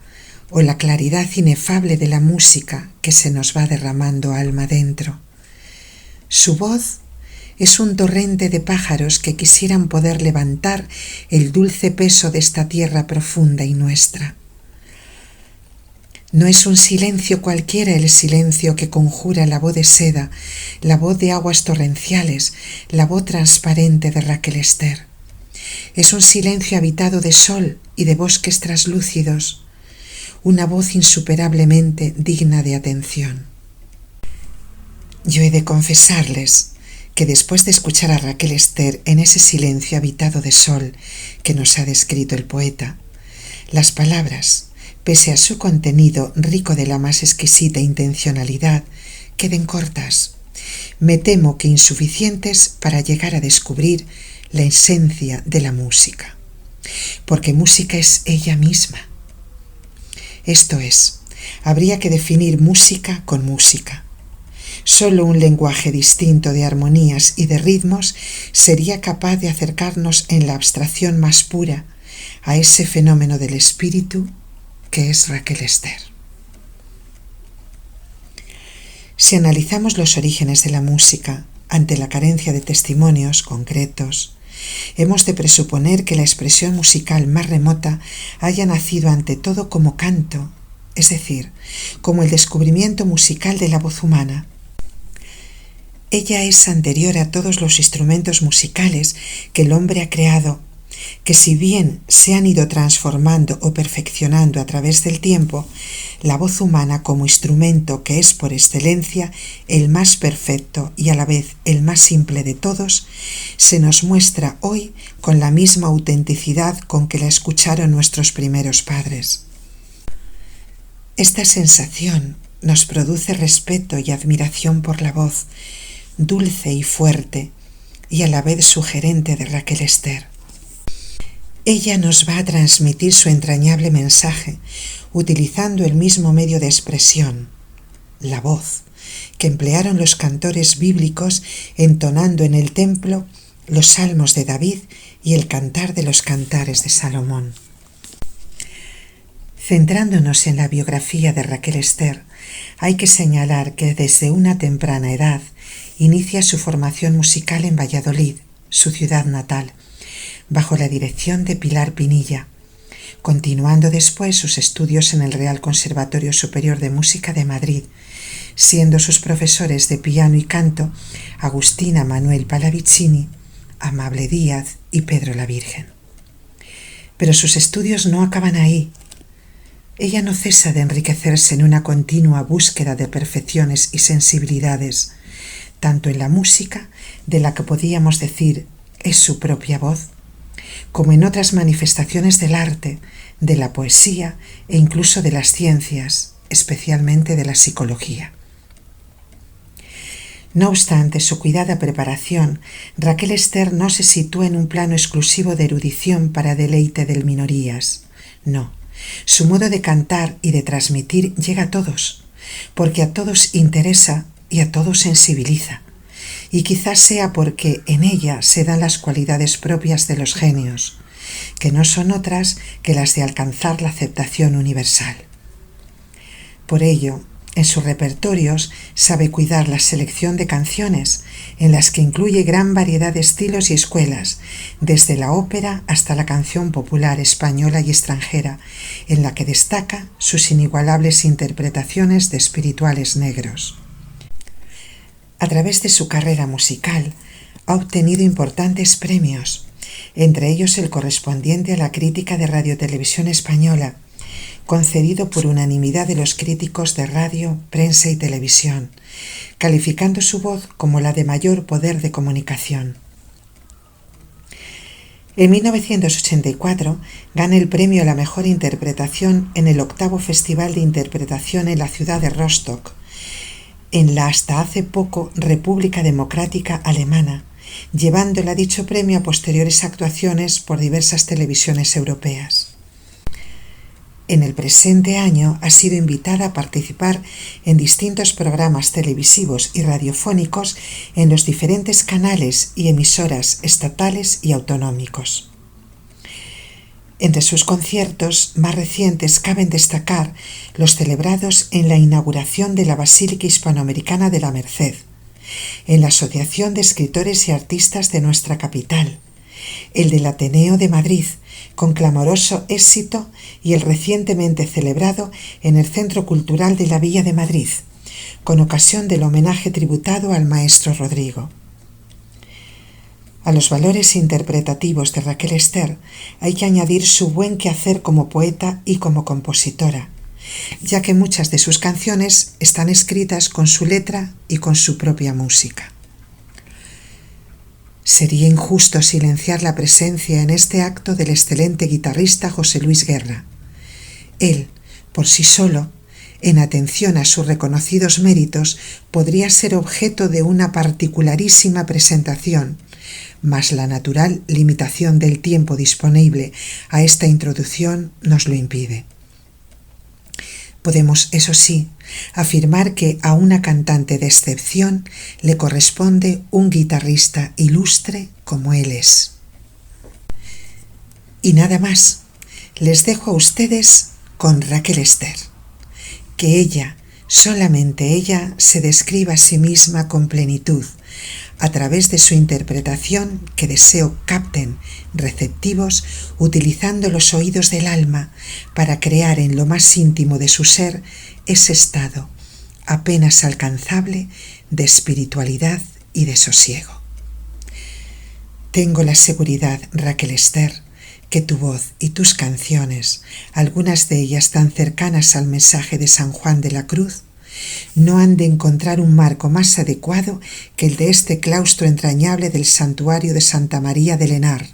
o la claridad inefable de la música que se nos va derramando alma dentro. Su voz es un torrente de pájaros que quisieran poder levantar el dulce peso de esta tierra profunda y nuestra. No es un silencio cualquiera el silencio que conjura la voz de seda, la voz de aguas torrenciales, la voz transparente de Raquel Ester. Es un silencio habitado de sol y de bosques traslúcidos, una voz insuperablemente digna de atención. Yo he de confesarles que después de escuchar a Raquel Ester en ese silencio habitado de sol que nos ha descrito el poeta, las palabras, pese a su contenido rico de la más exquisita intencionalidad, queden cortas. Me temo que insuficientes para llegar a descubrir la esencia de la música, porque música es ella misma. Esto es, habría que definir música con música. Solo un lenguaje distinto de armonías y de ritmos sería capaz de acercarnos en la abstracción más pura a ese fenómeno del espíritu que es Raquel Ester. Si analizamos los orígenes de la música ante la carencia de testimonios concretos, hemos de presuponer que la expresión musical más remota haya nacido ante todo como canto, es decir, como el descubrimiento musical de la voz humana. Ella es anterior a todos los instrumentos musicales que el hombre ha creado, que si bien se han ido transformando o perfeccionando a través del tiempo, la voz humana como instrumento que es por excelencia el más perfecto y a la vez el más simple de todos, se nos muestra hoy con la misma autenticidad con que la escucharon nuestros primeros padres. Esta sensación nos produce respeto y admiración por la voz, dulce y fuerte, y a la vez sugerente de Raquel Ester. Ella nos va a transmitir su entrañable mensaje, utilizando el mismo medio de expresión, la voz, que emplearon los cantores bíblicos entonando en el templo los salmos de David y el cantar de los cantares de Salomón. Centrándonos en la biografía de Raquel Ester, hay que señalar que desde una temprana edad inicia su formación musical en Valladolid, su ciudad natal, bajo la dirección de Pilar Pinilla, continuando después sus estudios en el Real Conservatorio Superior de Música de Madrid, siendo sus profesores de piano y canto Agustina Manuel Pallavicini, Amable Díaz y Pedro la Virgen. Pero sus estudios no acaban ahí. Ella no cesa de enriquecerse en una continua búsqueda de perfecciones y sensibilidades, tanto en la música, de la que podíamos decir es su propia voz, como en otras manifestaciones del arte, de la poesía e incluso de las ciencias, especialmente de la psicología. No obstante su cuidada preparación, Raquel Ester no se sitúa en un plano exclusivo de erudición para deleite de minorías. No, su modo de cantar y de transmitir llega a todos, porque a todos interesa y a todos sensibiliza. Y quizás sea porque en ella se dan las cualidades propias de los genios, que no son otras que las de alcanzar la aceptación universal. Por ello, en sus repertorios sabe cuidar la selección de canciones, en las que incluye gran variedad de estilos y escuelas, desde la ópera hasta la canción popular española y extranjera, en la que destaca sus inigualables interpretaciones de espirituales negros. A través de su carrera musical ha obtenido importantes premios, entre ellos el correspondiente a la crítica de Radiotelevisión Española, concedido por unanimidad de los críticos de radio, prensa y televisión, calificando su voz como la de mayor poder de comunicación. En 1984 gana el premio a la mejor interpretación en el 8º Festival de Interpretación en la ciudad de Rostock, en la hasta hace poco República Democrática Alemana, llevándola dicho premio a posteriores actuaciones por diversas televisiones europeas. En el presente año ha sido invitada a participar en distintos programas televisivos y radiofónicos en los diferentes canales y emisoras estatales y autonómicos. Entre sus conciertos más recientes caben destacar los celebrados en la inauguración de la Basílica Hispanoamericana de la Merced, en la Asociación de Escritores y Artistas de nuestra capital, el del Ateneo de Madrid, con clamoroso éxito, y el recientemente celebrado en el Centro Cultural de la Villa de Madrid, con ocasión del homenaje tributado al maestro Rodrigo. A los valores interpretativos de Raquel Ester hay que añadir su buen quehacer como poeta y como compositora, ya que muchas de sus canciones están escritas con su letra y con su propia música. Sería injusto silenciar la presencia en este acto del excelente guitarrista José Luis Guerra. Él, por sí solo, en atención a sus reconocidos méritos, podría ser objeto de una particularísima presentación, mas la natural limitación del tiempo disponible a esta introducción nos lo impide. Podemos, eso sí, afirmar que a una cantante de excepción le corresponde un guitarrista ilustre como él es. Y nada más, les dejo a ustedes con Raquel Ester. Que ella, solamente ella, se describa a sí misma con plenitud, a través de su interpretación que deseo capten, receptivos, utilizando los oídos del alma para crear en lo más íntimo de su ser ese estado, apenas alcanzable, de espiritualidad y de sosiego. Tengo la seguridad, Raquel Ester, que tu voz y tus canciones, algunas de ellas tan cercanas al mensaje de San Juan de la Cruz, no han de encontrar un marco más adecuado que el de este claustro entrañable del santuario de Santa María del Henar,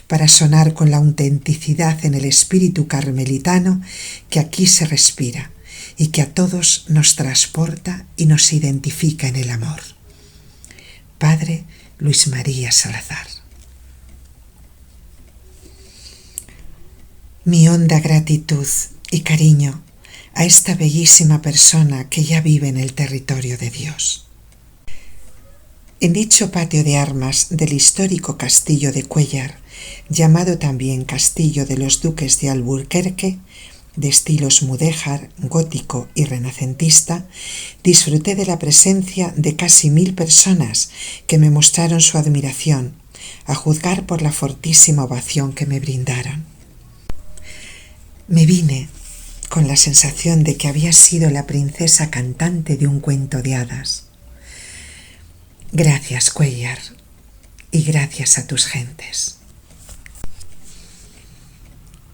para sonar con la autenticidad en el espíritu carmelitano que aquí se respira y que a todos nos transporta y nos identifica en el amor. Padre Luis María Salazar. Mi honda gratitud y cariño a esta bellísima persona que ya vive en el territorio de Dios. En dicho patio de armas del histórico castillo de Cuéllar, llamado también Castillo de los Duques de Alburquerque, de estilos mudéjar, gótico y renacentista, disfruté de la presencia de casi 1000 personas que me mostraron su admiración, a juzgar por la fortísima ovación que me brindaron. Me vine con la sensación de que había sido la princesa cantante de un cuento de hadas. Gracias, Cuéllar, y gracias a tus gentes.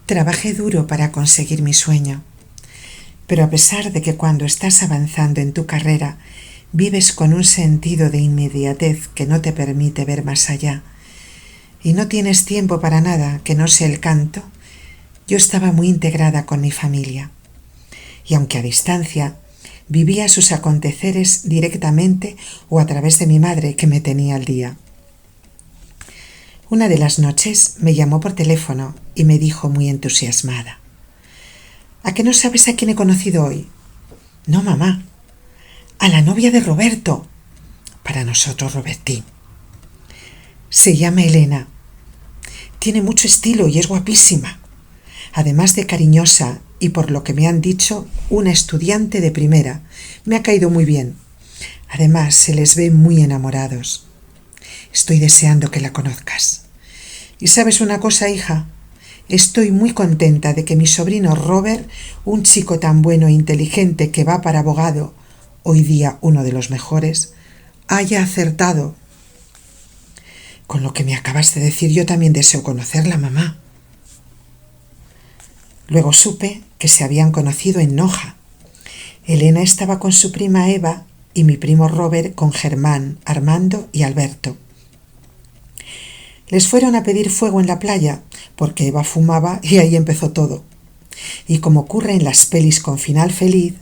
Trabajé duro para conseguir mi sueño, pero a pesar de que cuando estás avanzando en tu carrera vives con un sentido de inmediatez que no te permite ver más allá y no tienes tiempo para nada que no sea el canto, yo estaba muy integrada con mi familia y aunque a distancia vivía sus aconteceres directamente o a través de mi madre que me tenía al día. Una de las noches me llamó por teléfono y me dijo muy entusiasmada: ¿A qué no sabes a quién he conocido hoy? No, mamá, a la novia de Roberto. Para nosotros, Robertín. Se llama Elena. Tiene mucho estilo y es guapísima. Además de cariñosa y, por lo que me han dicho, una estudiante de primera. Me ha caído muy bien. Además, se les ve muy enamorados. Estoy deseando que la conozcas. ¿Y sabes una cosa, hija? Estoy muy contenta de que mi sobrino Robert, un chico tan bueno e inteligente que va para abogado, hoy día uno de los mejores, haya acertado. Con lo que me acabas de decir, yo también deseo conocerla, mamá. Luego supe que se habían conocido en Noja. Elena estaba con su prima Eva y mi primo Robert con Germán, Armando y Alberto. Les fueron a pedir fuego en la playa porque Eva fumaba y ahí empezó todo. Y como ocurre en las pelis con final feliz,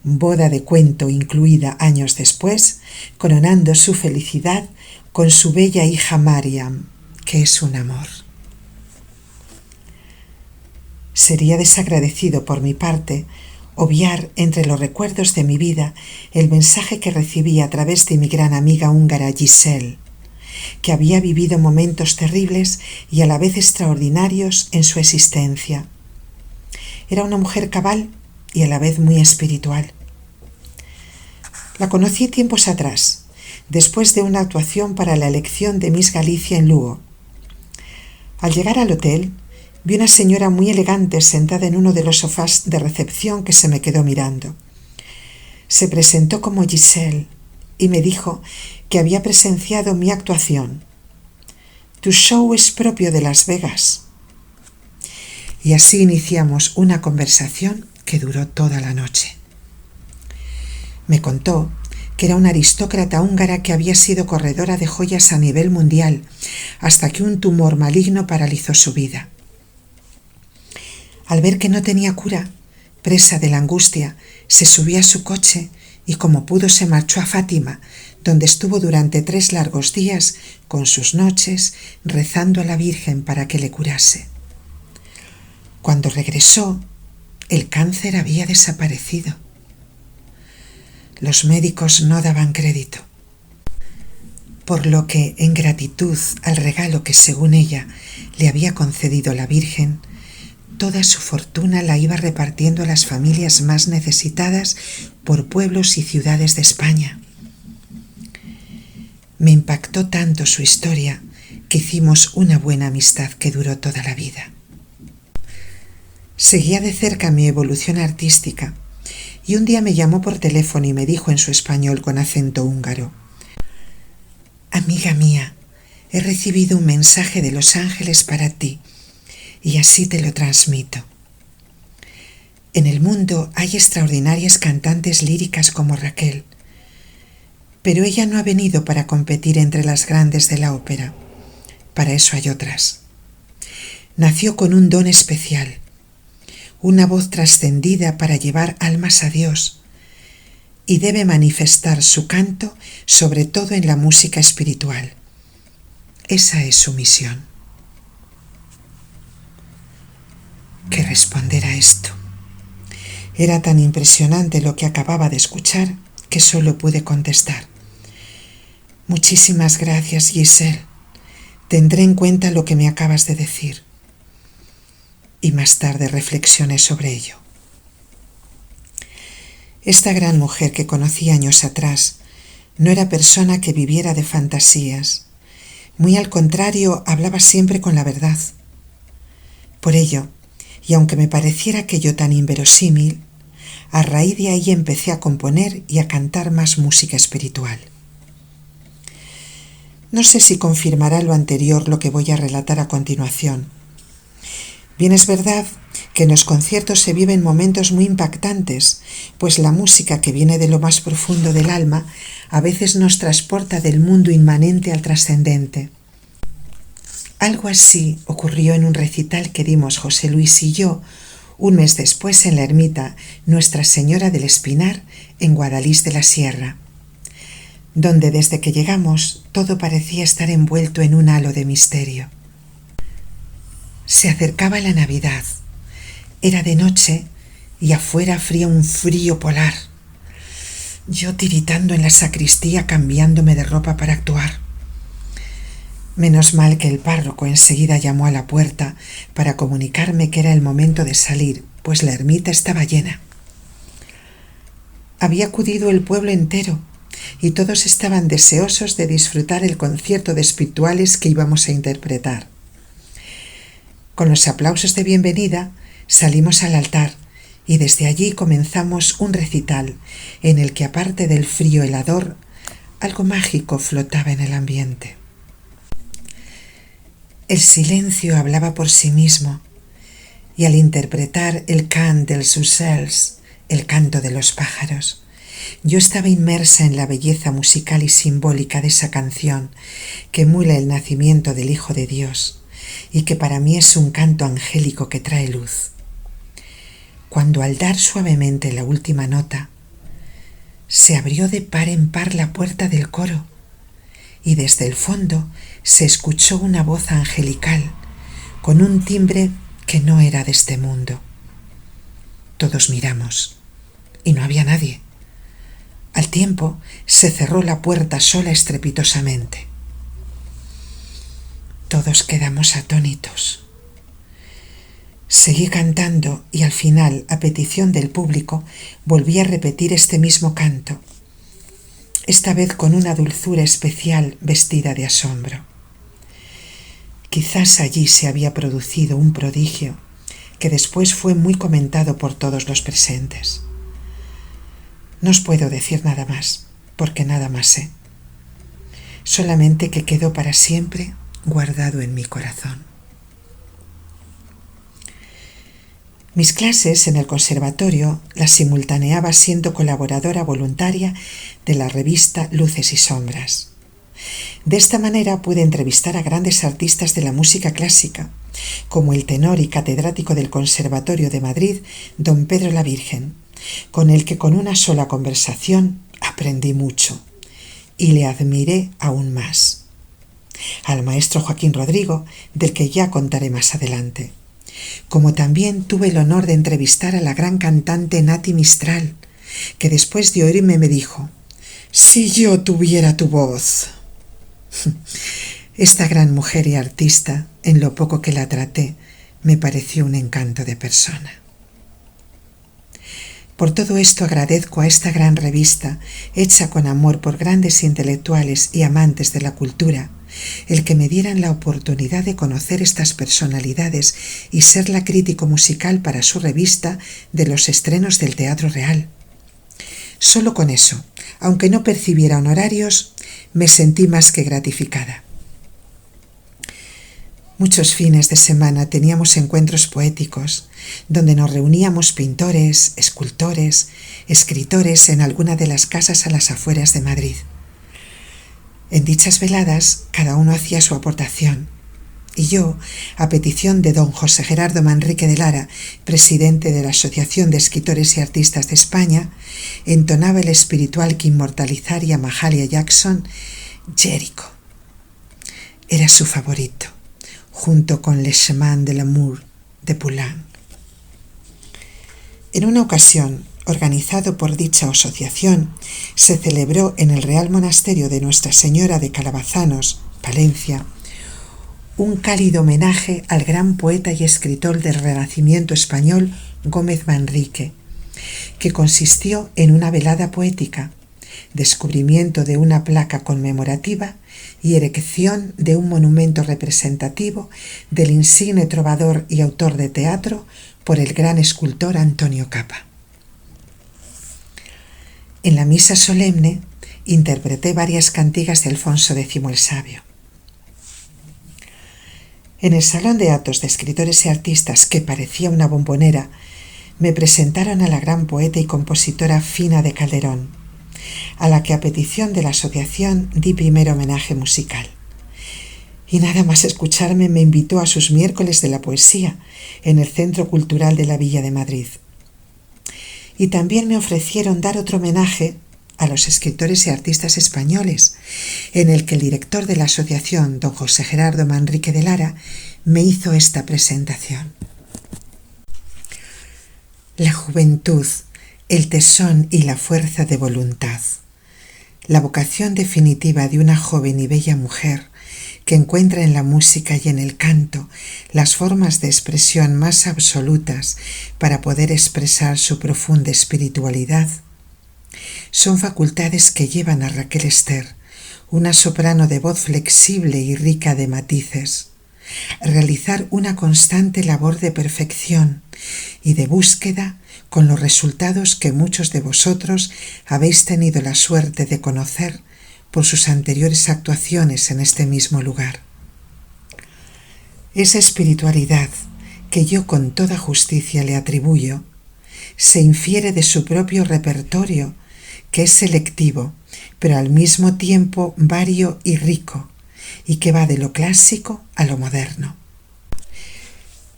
boda de cuento incluida años después, coronando su felicidad con su bella hija Mariam, que es un amor. Sería desagradecido por mi parte obviar entre los recuerdos de mi vida el mensaje que recibí a través de mi gran amiga húngara Giselle, que había vivido momentos terribles y a la vez extraordinarios en su existencia. Era una mujer cabal y a la vez muy espiritual. La conocí tiempos atrás, después de una actuación para la elección de Miss Galicia en Lugo. Al llegar al hotel, vi una señora muy elegante sentada en uno de los sofás de recepción que se me quedó mirando. Se presentó como Giselle y me dijo que había presenciado mi actuación. Tu show es propio de Las Vegas. Y así iniciamos una conversación que duró toda la noche. Me contó que era una aristócrata húngara que había sido corredora de joyas a nivel mundial hasta que un tumor maligno paralizó su vida. Al ver que no tenía cura, presa de la angustia, se subió a su coche y como pudo se marchó a Fátima, donde estuvo durante 3 largos días con sus noches rezando a la Virgen para que le curase. Cuando regresó, el cáncer había desaparecido. Los médicos no daban crédito, por lo que, en gratitud al regalo que según ella le había concedido la Virgen, toda su fortuna la iba repartiendo a las familias más necesitadas por pueblos y ciudades de España. Me impactó tanto su historia que hicimos una buena amistad que duró toda la vida. Seguía de cerca mi evolución artística y un día me llamó por teléfono y me dijo en su español con acento húngaro: Amiga mía, he recibido un mensaje de Los Ángeles para ti y así te lo transmito. En el mundo hay extraordinarias cantantes líricas como Raquel, pero ella no ha venido para competir entre las grandes de la ópera. Para eso hay otras. Nació con un don especial, una voz trascendida para llevar almas a Dios, y debe manifestar su canto sobre todo en la música espiritual. Esa es su misión. ¿Qué responder a esto? Era tan impresionante lo que acababa de escuchar que solo pude contestar: Muchísimas gracias, Giselle. Tendré en cuenta lo que me acabas de decir. y más tarde reflexioné sobre ello. Esta gran mujer que conocí años atrás no era persona que viviera de fantasías. Muy al contrario, hablaba siempre con la verdad. Por ello, y aunque me pareciera aquello tan inverosímil, a raíz de ahí empecé a componer y a cantar más música espiritual. No sé si confirmará lo anterior lo que voy a relatar a continuación. Bien es verdad que en los conciertos se viven momentos muy impactantes, pues la música que viene de lo más profundo del alma a veces nos transporta del mundo inmanente al trascendente. Algo así ocurrió en un recital que dimos José Luis y yo un mes después en la ermita Nuestra Señora del Espinar en Guadalís de la Sierra, donde desde que llegamos todo parecía estar envuelto en un halo de misterio. Se acercaba la Navidad. Era de noche y afuera fría un frío polar. Yo tiritando en la sacristía cambiándome de ropa para actuar. Menos mal que el párroco enseguida llamó a la puerta para comunicarme que era el momento de salir, pues la ermita estaba llena. Había acudido el pueblo entero y todos estaban deseosos de disfrutar el concierto de espirituales que íbamos a interpretar. Con los aplausos de bienvenida salimos al altar y desde allí comenzamos un recital en el que, aparte del frío helador, algo mágico flotaba en el ambiente. El silencio hablaba por sí mismo y al interpretar el cant dels ocells, el canto de los pájaros, yo estaba inmersa en la belleza musical y simbólica de esa canción que emula el nacimiento del Hijo de Dios y que para mí es un canto angélico que trae luz. Cuando al dar suavemente la última nota, se abrió de par en par la puerta del coro y desde el fondo se escuchó una voz angelical con un timbre que no era de este mundo. Todos miramos y no había nadie. Al tiempo se cerró la puerta sola estrepitosamente. Todos quedamos atónitos. Seguí cantando y al final, a petición del público, volví a repetir este mismo canto, esta vez con una dulzura especial vestida de asombro. Quizás allí se había producido un prodigio que después fue muy comentado por todos los presentes. No os puedo decir nada más, porque nada más sé. Solamente que quedó para siempre guardado en mi corazón. Mis clases en el conservatorio las simultaneaba siendo colaboradora voluntaria de la revista Luces y Sombras. De esta manera pude entrevistar a grandes artistas de la música clásica, como el tenor y catedrático del Conservatorio de Madrid, don Pedro la Virgen, con el que con una sola conversación aprendí mucho y le admiré aún más. Al maestro Joaquín Rodrigo, del que ya contaré más adelante. Como también tuve el honor de entrevistar a la gran cantante Nati Mistral, que después de oírme me dijo: «Si yo tuviera tu voz». Esta gran mujer y artista, en lo poco que la traté, me pareció un encanto de persona. Por todo esto agradezco a esta gran revista, hecha con amor por grandes intelectuales y amantes de la cultura, el que me dieran la oportunidad de conocer estas personalidades y ser la crítico musical para su revista de los estrenos del Teatro Real. Solo con eso, aunque no percibiera honorarios, me sentí más que gratificada. Muchos fines de semana teníamos encuentros poéticos, donde nos reuníamos pintores, escultores, escritores en alguna de las casas a las afueras de Madrid. En dichas veladas cada uno hacía su aportación, y yo, a petición de don José Gerardo Manrique de Lara, presidente de la Asociación de Escritores y Artistas de España, entonaba el espiritual que inmortalizaría a Mahalia Jackson, Jericho. Era su favorito, junto con Le Chemin de l'amour de Poulenc. En una ocasión, organizado por dicha asociación, se celebró en el Real Monasterio de Nuestra Señora de Calabazanos, Palencia, un cálido homenaje al gran poeta y escritor del Renacimiento español Gómez Manrique, que consistió en una velada poética, descubrimiento de una placa conmemorativa y erección de un monumento representativo del insigne trovador y autor de teatro por el gran escultor Antonio Capa. En la misa solemne interpreté varias cantigas de Alfonso X el Sabio. En el salón de actos de escritores y artistas, que parecía una bombonera, me presentaron a la gran poeta y compositora Fina de Calderón, a la que a petición de la asociación di primer homenaje musical. Y nada más escucharme me invitó a sus miércoles de la poesía en el Centro Cultural de la Villa de Madrid. Y también me ofrecieron dar otro homenaje a los escritores y artistas españoles, en el que el director de la asociación, don José Gerardo Manrique de Lara, me hizo esta presentación. La juventud, el tesón y la fuerza de voluntad, la vocación definitiva de una joven y bella mujer que encuentra en la música y en el canto las formas de expresión más absolutas para poder expresar su profunda espiritualidad, son facultades que llevan a Raquel Ester, una soprano de voz flexible y rica de matices, a realizar una constante labor de perfección y de búsqueda con los resultados que muchos de vosotros habéis tenido la suerte de conocer por sus anteriores actuaciones en este mismo lugar. Esa espiritualidad que yo con toda justicia le atribuyo se infiere de su propio repertorio, que es selectivo, pero al mismo tiempo vario y rico, y que va de lo clásico a lo moderno.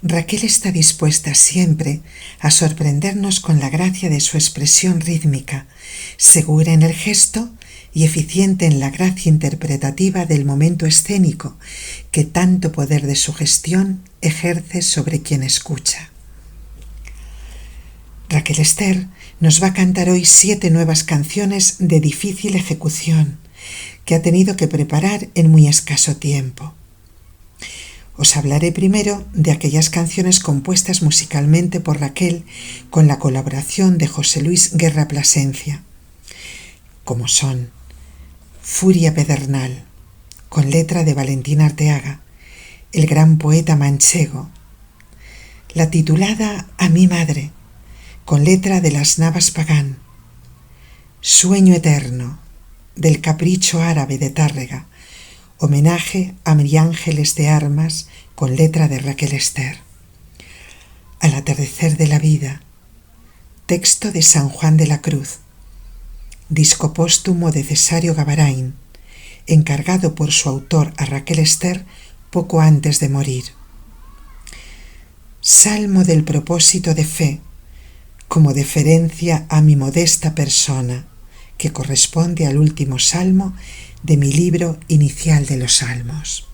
Raquel está dispuesta siempre a sorprendernos con la gracia de su expresión rítmica, segura en el gesto y eficiente en la gracia interpretativa del momento escénico que tanto poder de sugestión ejerce sobre quien escucha. Raquel Ester nos va a cantar hoy 7 nuevas canciones de difícil ejecución que ha tenido que preparar en muy escaso tiempo. Os hablaré primero de aquellas canciones compuestas musicalmente por Raquel con la colaboración de José Luis Guerra Plasencia, como son Furia Pedernal, con letra de Valentín Arteaga, el gran poeta manchego, la titulada A mi madre, con letra de Las Navas Pagán, Sueño Eterno, del Capricho Árabe de Tárrega, homenaje a María Ángeles de Armas, con letra de Raquel Ester, Al atardecer de la vida, texto de San Juan de la Cruz, disco póstumo de Cesario Gavarain, encargado por su autor a Raquel Ester poco antes de morir. Salmo del propósito de fe, como deferencia a mi modesta persona, que corresponde al último salmo de mi libro inicial de los salmos.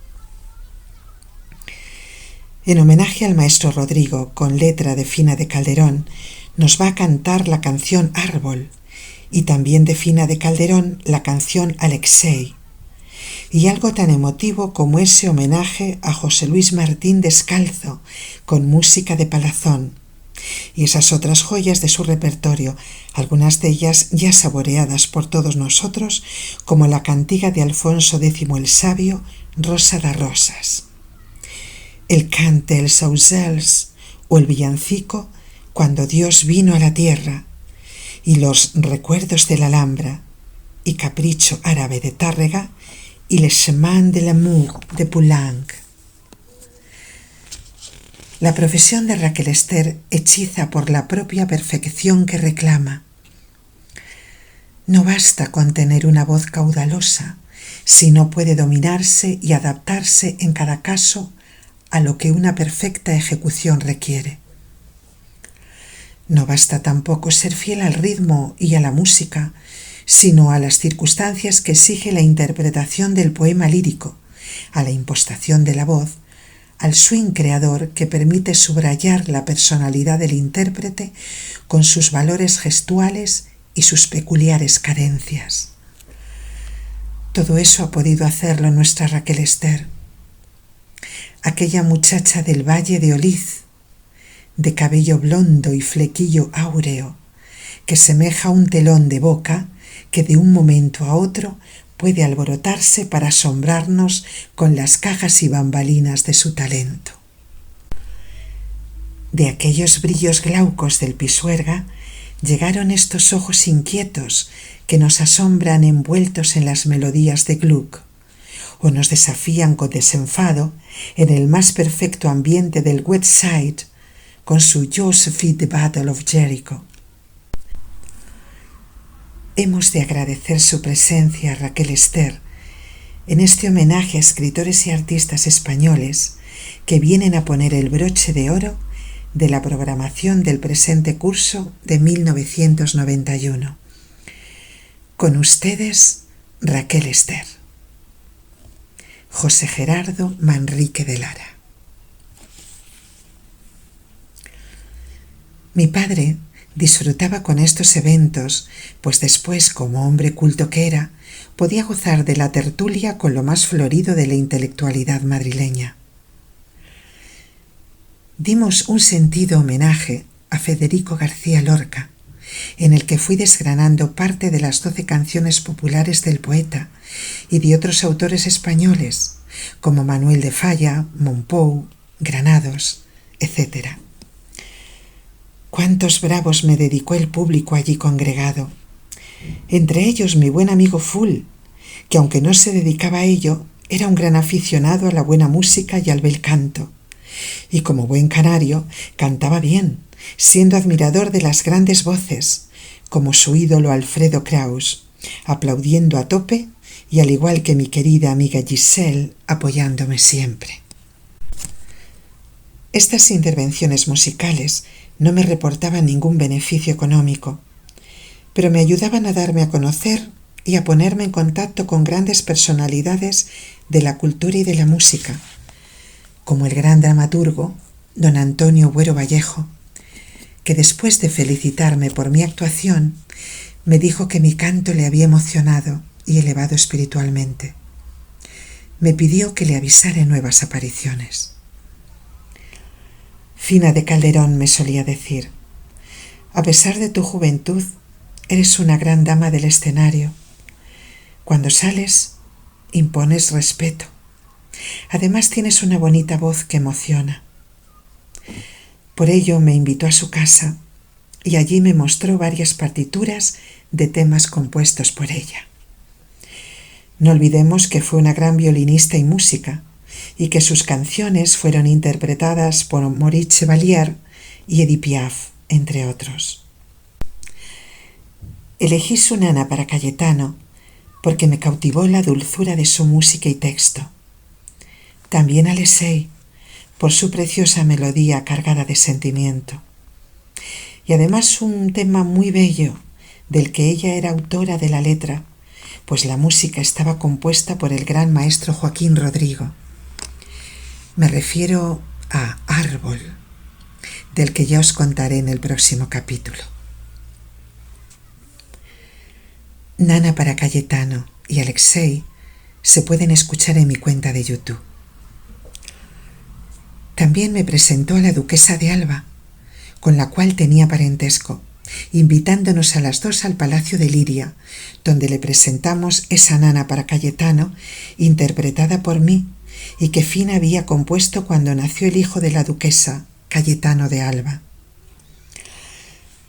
En homenaje al maestro Rodrigo, con letra de Fina de Calderón, nos va a cantar la canción Árbol, y también de Fina de Calderón la canción Alexei, y algo tan emotivo como ese homenaje a José Luis Martín Descalzo, con música de Palazón, y esas otras joyas de su repertorio, algunas de ellas ya saboreadas por todos nosotros, como la cantiga de Alfonso X el Sabio, Rosa de Rosas, el cante Els Sausals o el villancico Cuando Dios vino a la tierra, y los Recuerdos de la Alhambra, y Capricho Árabe de Tárrega, y Le Chemin de l'amour de Poulenc. La profesión de Raquel Ester hechiza por la propia perfección que reclama. No basta con tener una voz caudalosa, si no puede dominarse y adaptarse en cada caso a lo que una perfecta ejecución requiere. No basta tampoco ser fiel al ritmo y a la música, sino a las circunstancias que exige la interpretación del poema lírico, a la impostación de la voz, al swing creador que permite subrayar la personalidad del intérprete con sus valores gestuales y sus peculiares cadencias. Todo eso ha podido hacerlo nuestra Raquel Ester. aquella muchacha del Valle de Oliz, de cabello blondo y flequillo áureo, que semeja un telón de boca que de un momento a otro puede alborotarse para asombrarnos con las cajas y bambalinas de su talento. De aquellos brillos glaucos del Pisuerga llegaron estos ojos inquietos que nos asombran envueltos en las melodías de Gluck, o nos desafían con desenfado en el más perfecto ambiente del West Side con su Josephine the Battle of Jericho. Hemos de agradecer su presencia a Raquel Ester en este homenaje a escritores y artistas españoles que vienen a poner el broche de oro de la programación del presente curso de 1991. Con ustedes, Raquel Ester. José Gerardo Manrique de Lara. Mi padre disfrutaba con estos eventos, pues después, como hombre culto que era, podía gozar de la tertulia con lo más florido de la intelectualidad madrileña. Dimos un sentido homenaje a Federico García Lorca, en el que fui desgranando parte de las 12 canciones populares del poeta y de otros autores españoles, como Manuel de Falla, Mompou, Granados, etc. Cuántos bravos me dedicó el público allí congregado, entre ellos mi buen amigo Full, que aunque no se dedicaba a ello, era un gran aficionado a la buena música y al bel canto, y como buen canario cantaba bien, siendo admirador de las grandes voces, como su ídolo Alfredo Kraus, aplaudiendo a tope y al igual que mi querida amiga Giselle, apoyándome siempre. Estas intervenciones musicales no me reportaban ningún beneficio económico, pero me ayudaban a darme a conocer y a ponerme en contacto con grandes personalidades de la cultura y de la música, como el gran dramaturgo don Antonio Buero Vallejo, que después de felicitarme por mi actuación, me dijo que mi canto le había emocionado y elevado espiritualmente. Me pidió que le avisara en nuevas apariciones. Fina de Calderón me solía decir: a pesar de tu juventud, eres una gran dama del escenario. Cuando sales, impones respeto. Además tienes una bonita voz que emociona. Por ello me invitó a su casa y allí me mostró varias partituras de temas compuestos por ella. No olvidemos que fue una gran violinista y música y que sus canciones fueron interpretadas por Maurice Chevalier y Edith Piaf, entre otros. Elegí su nana para Cayetano porque me cautivó la dulzura de su música y texto. También Alexei, por su preciosa melodía cargada de sentimiento. Y además un tema muy bello, del que ella era autora de la letra, pues la música estaba compuesta por el gran maestro Joaquín Rodrigo. Me refiero a Árbol, del que ya os contaré en el próximo capítulo. Nana para Cayetano y Alexei se pueden escuchar en mi cuenta de YouTube. También me presentó a la duquesa de Alba, con la cual tenía parentesco, invitándonos a las dos al Palacio de Liria, donde le presentamos esa nana para Cayetano, interpretada por mí, y que Fina había compuesto cuando nació el hijo de la duquesa, Cayetano de Alba.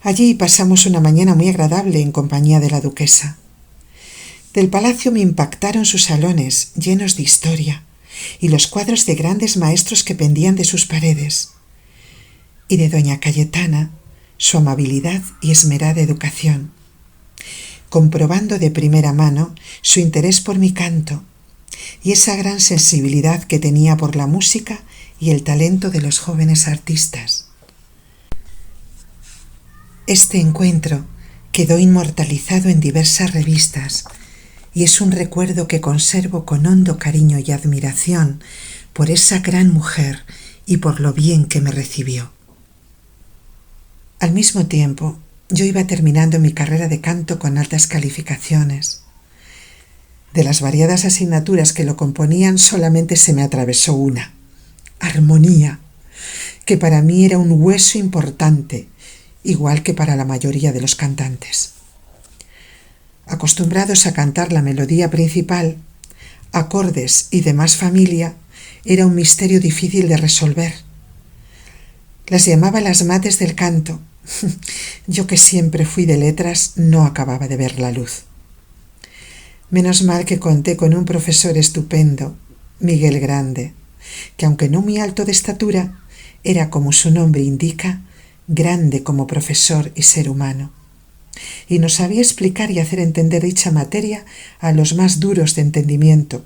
Allí pasamos una mañana muy agradable en compañía de la duquesa. Del palacio me impactaron sus salones, llenos de historia, y los cuadros de grandes maestros que pendían de sus paredes, y de doña Cayetana, su amabilidad y esmerada educación, comprobando de primera mano su interés por mi canto y esa gran sensibilidad que tenía por la música y el talento de los jóvenes artistas. Este encuentro quedó inmortalizado en diversas revistas y es un recuerdo que conservo con hondo cariño y admiración por esa gran mujer y por lo bien que me recibió. Al mismo tiempo, yo iba terminando mi carrera de canto con altas calificaciones. De las variadas asignaturas que lo componían, solamente se me atravesó una, armonía, que para mí era un hueso importante, igual que para la mayoría de los cantantes. Acostumbrados a cantar la melodía principal, acordes y demás familia, era un misterio difícil de resolver. Las llamaba las mates del canto. Yo, que siempre fui de letras, no acababa de ver la luz. Menos mal que conté con un profesor estupendo, Miguel Grande, que aunque no muy alto de estatura, era, como su nombre indica, grande como profesor y ser humano, y nos sabía explicar y hacer entender dicha materia a los más duros de entendimiento.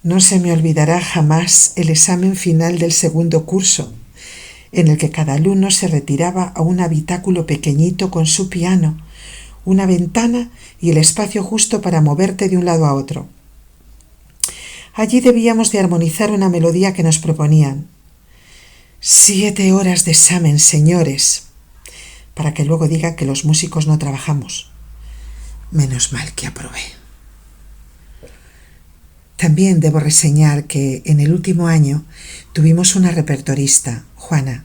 No se me olvidará jamás el examen final del segundo curso, en el que cada alumno se retiraba a un habitáculo pequeñito con su piano, una ventana y el espacio justo para moverte de un lado a otro. Allí debíamos de armonizar una melodía que nos proponían. 7 horas de examen, señores, para que luego digan que los músicos no trabajamos. Menos mal que aprobé. También debo reseñar que en el último año tuvimos una repertorista, Juana,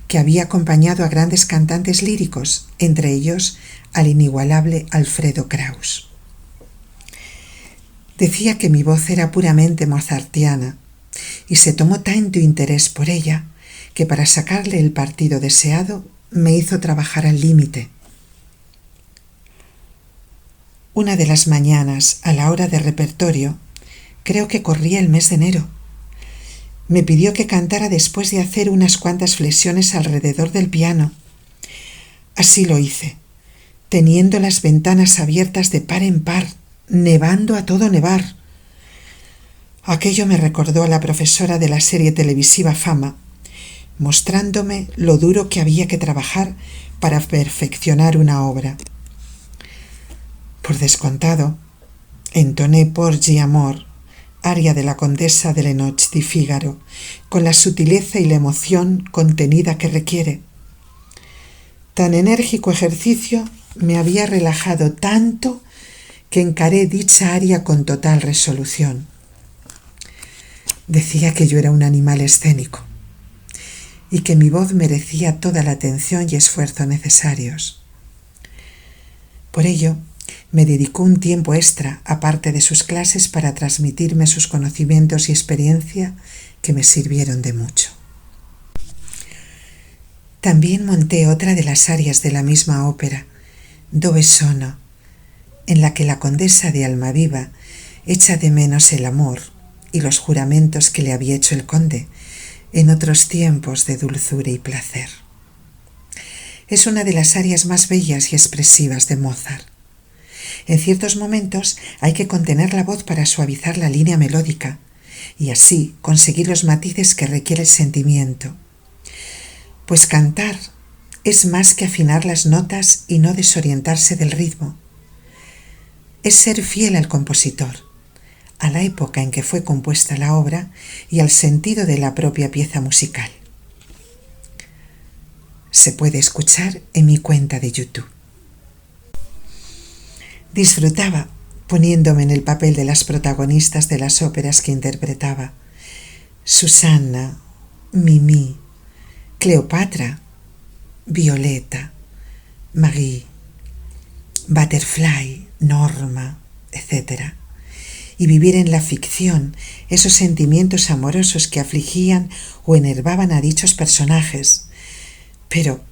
que había acompañado a grandes cantantes líricos, entre ellos al inigualable Alfredo Kraus. Decía que mi voz era puramente mozartiana y se tomó tanto interés por ella que para sacarle el partido deseado me hizo trabajar al límite. Una de las mañanas, a la hora de repertorio, creo que corría el mes de enero, me pidió que cantara después de hacer unas cuantas flexiones alrededor del piano. Así lo hice, teniendo las ventanas abiertas de par en par, nevando a todo nevar. Aquello me recordó a la profesora de la serie televisiva Fama, mostrándome lo duro que había que trabajar para perfeccionar una obra. Por descontado, entoné Porgi Amor, aria de la Condesa de Lennox di Figaro, con la sutileza y la emoción contenida que requiere. Tan enérgico ejercicio me había relajado tanto que encaré dicha aria con total resolución. Decía que yo era un animal escénico y que mi voz merecía toda la atención y esfuerzo necesarios. Por ello, me dedicó un tiempo extra, aparte de sus clases, para transmitirme sus conocimientos y experiencia que me sirvieron de mucho. También monté otra de las arias de la misma ópera, Dove sono, en la que la condesa de Almaviva echa de menos el amor y los juramentos que le había hecho el conde en otros tiempos de dulzura y placer. Es una de las arias más bellas y expresivas de Mozart. En ciertos momentos hay que contener la voz para suavizar la línea melódica y así conseguir los matices que requiere el sentimiento. Pues cantar es más que afinar las notas y no desorientarse del ritmo. Es ser fiel al compositor, a la época en que fue compuesta la obra y al sentido de la propia pieza musical. Se puede escuchar en mi cuenta de YouTube. Disfrutaba poniéndome en el papel de las protagonistas de las óperas que interpretaba: Susanna, Mimi, Cleopatra, Violeta, Marie, Butterfly, Norma, etc. Y vivir en la ficción esos sentimientos amorosos que afligían o enervaban a dichos personajes. Pero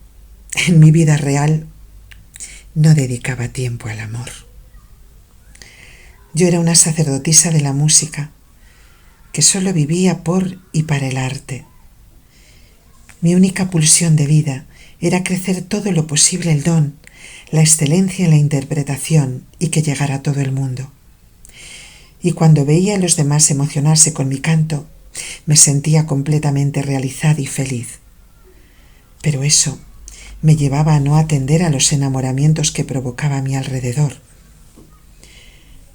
en mi vida real no dedicaba tiempo al amor. Yo era una sacerdotisa de la música, que solo vivía por y para el arte. Mi única pulsión de vida era crecer todo lo posible el don, la excelencia en la interpretación y que llegara a todo el mundo. Y cuando veía a los demás emocionarse con mi canto, me sentía completamente realizada y feliz. Pero eso me llevaba a no atender a los enamoramientos que provocaba a mi alrededor.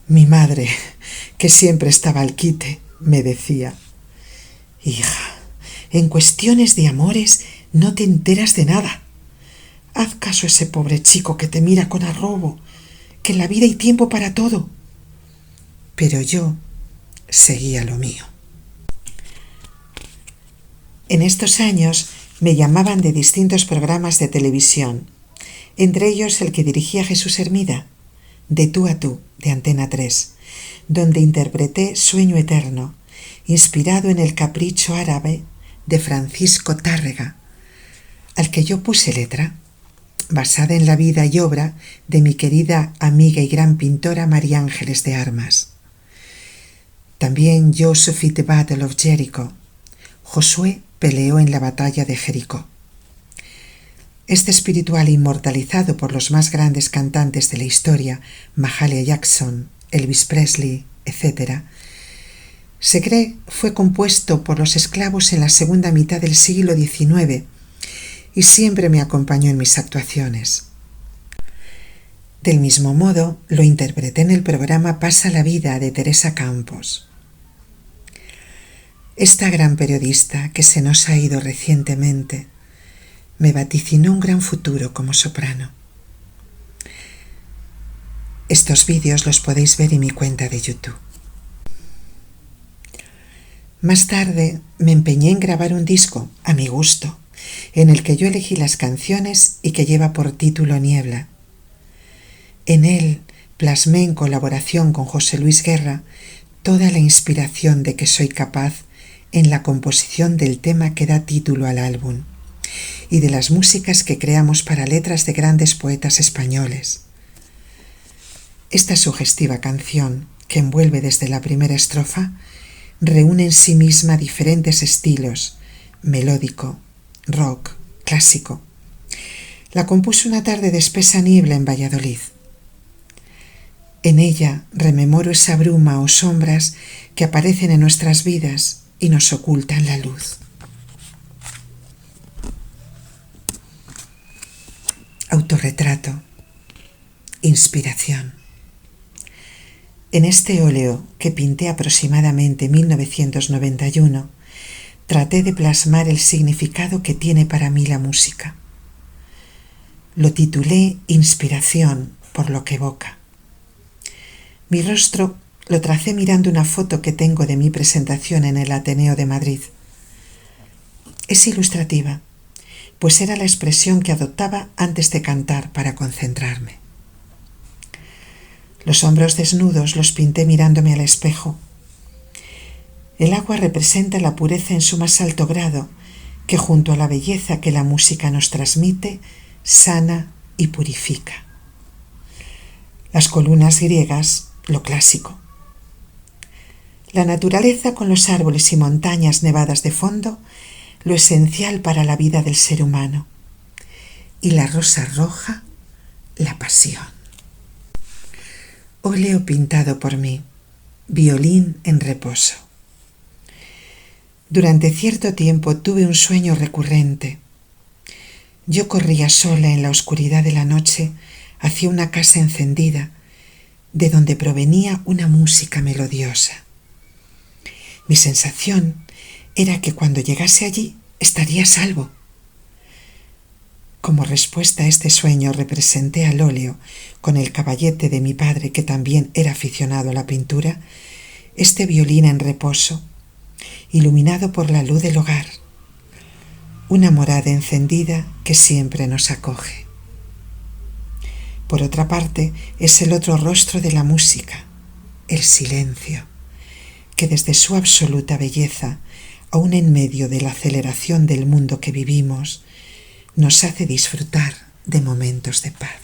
Mi madre, que siempre estaba al quite, me decía: «Hija, en cuestiones de amores no te enteras de nada. Haz caso a ese pobre chico que te mira con arrobo, que en la vida hay tiempo para todo». Pero yo seguía lo mío. En estos años me llamaban de distintos programas de televisión, entre ellos el que dirigía Jesús Hermida, De tú a tú, de Antena 3, donde interpreté Sueño Eterno, inspirado en el Capricho árabe de Francisco Tárrega, al que yo puse letra, basada en la vida y obra de mi querida amiga y gran pintora María Ángeles de Armas. También Joseph at the Battle of Jericho. Josué peleó en la batalla de Jericó. Este espiritual inmortalizado por los más grandes cantantes de la historia, Mahalia Jackson, Elvis Presley, etc., se cree fue compuesto por los esclavos en la segunda mitad del siglo XIX y siempre me acompañó en mis actuaciones. Del mismo modo, lo interpreté en el programa Pasa la vida de Teresa Campos. Esta gran periodista que se nos ha ido recientemente me vaticinó un gran futuro como soprano. Estos vídeos los podéis ver en mi cuenta de YouTube. Más tarde me empeñé en grabar un disco, a mi gusto, en el que yo elegí las canciones y que lleva por título Niebla. En él plasmé en colaboración con José Luis Guerra toda la inspiración de que soy capaz en la composición del tema que da título al álbum y de las músicas que creamos para letras de grandes poetas españoles. Esta sugestiva canción, que envuelve desde la primera estrofa, reúne en sí misma diferentes estilos, melódico, rock, clásico. La compuse una tarde de espesa niebla en Valladolid. En ella rememoro esa bruma o sombras que aparecen en nuestras vidas y nos ocultan la luz. Autorretrato. Inspiración. En este óleo, que pinté aproximadamente en 1991, traté de plasmar el significado que tiene para mí la música. Lo titulé Inspiración, por lo que evoca. Mi rostro lo tracé mirando una foto que tengo de mi presentación en el Ateneo de Madrid. Es ilustrativa, pues era la expresión que adoptaba antes de cantar para concentrarme. Los hombros desnudos los pinté mirándome al espejo. El agua representa la pureza en su más alto grado, que junto a la belleza que la música nos transmite, sana y purifica. Las columnas griegas, lo clásico. La naturaleza con los árboles y montañas nevadas de fondo, lo esencial para la vida del ser humano. Y la rosa roja, la pasión. Óleo pintado por mí, violín en reposo. Durante cierto tiempo tuve un sueño recurrente. Yo corría sola en la oscuridad de la noche hacia una casa encendida, de donde provenía una música melodiosa. Mi sensación era que cuando llegase allí estaría a salvo. Como respuesta a este sueño representé al óleo, con el caballete de mi padre, que también era aficionado a la pintura, este violín en reposo, iluminado por la luz del hogar, una morada encendida que siempre nos acoge. Por otra parte, es el otro rostro de la música, el silencio, que desde su absoluta belleza, aun en medio de la aceleración del mundo que vivimos, nos hace disfrutar de momentos de paz.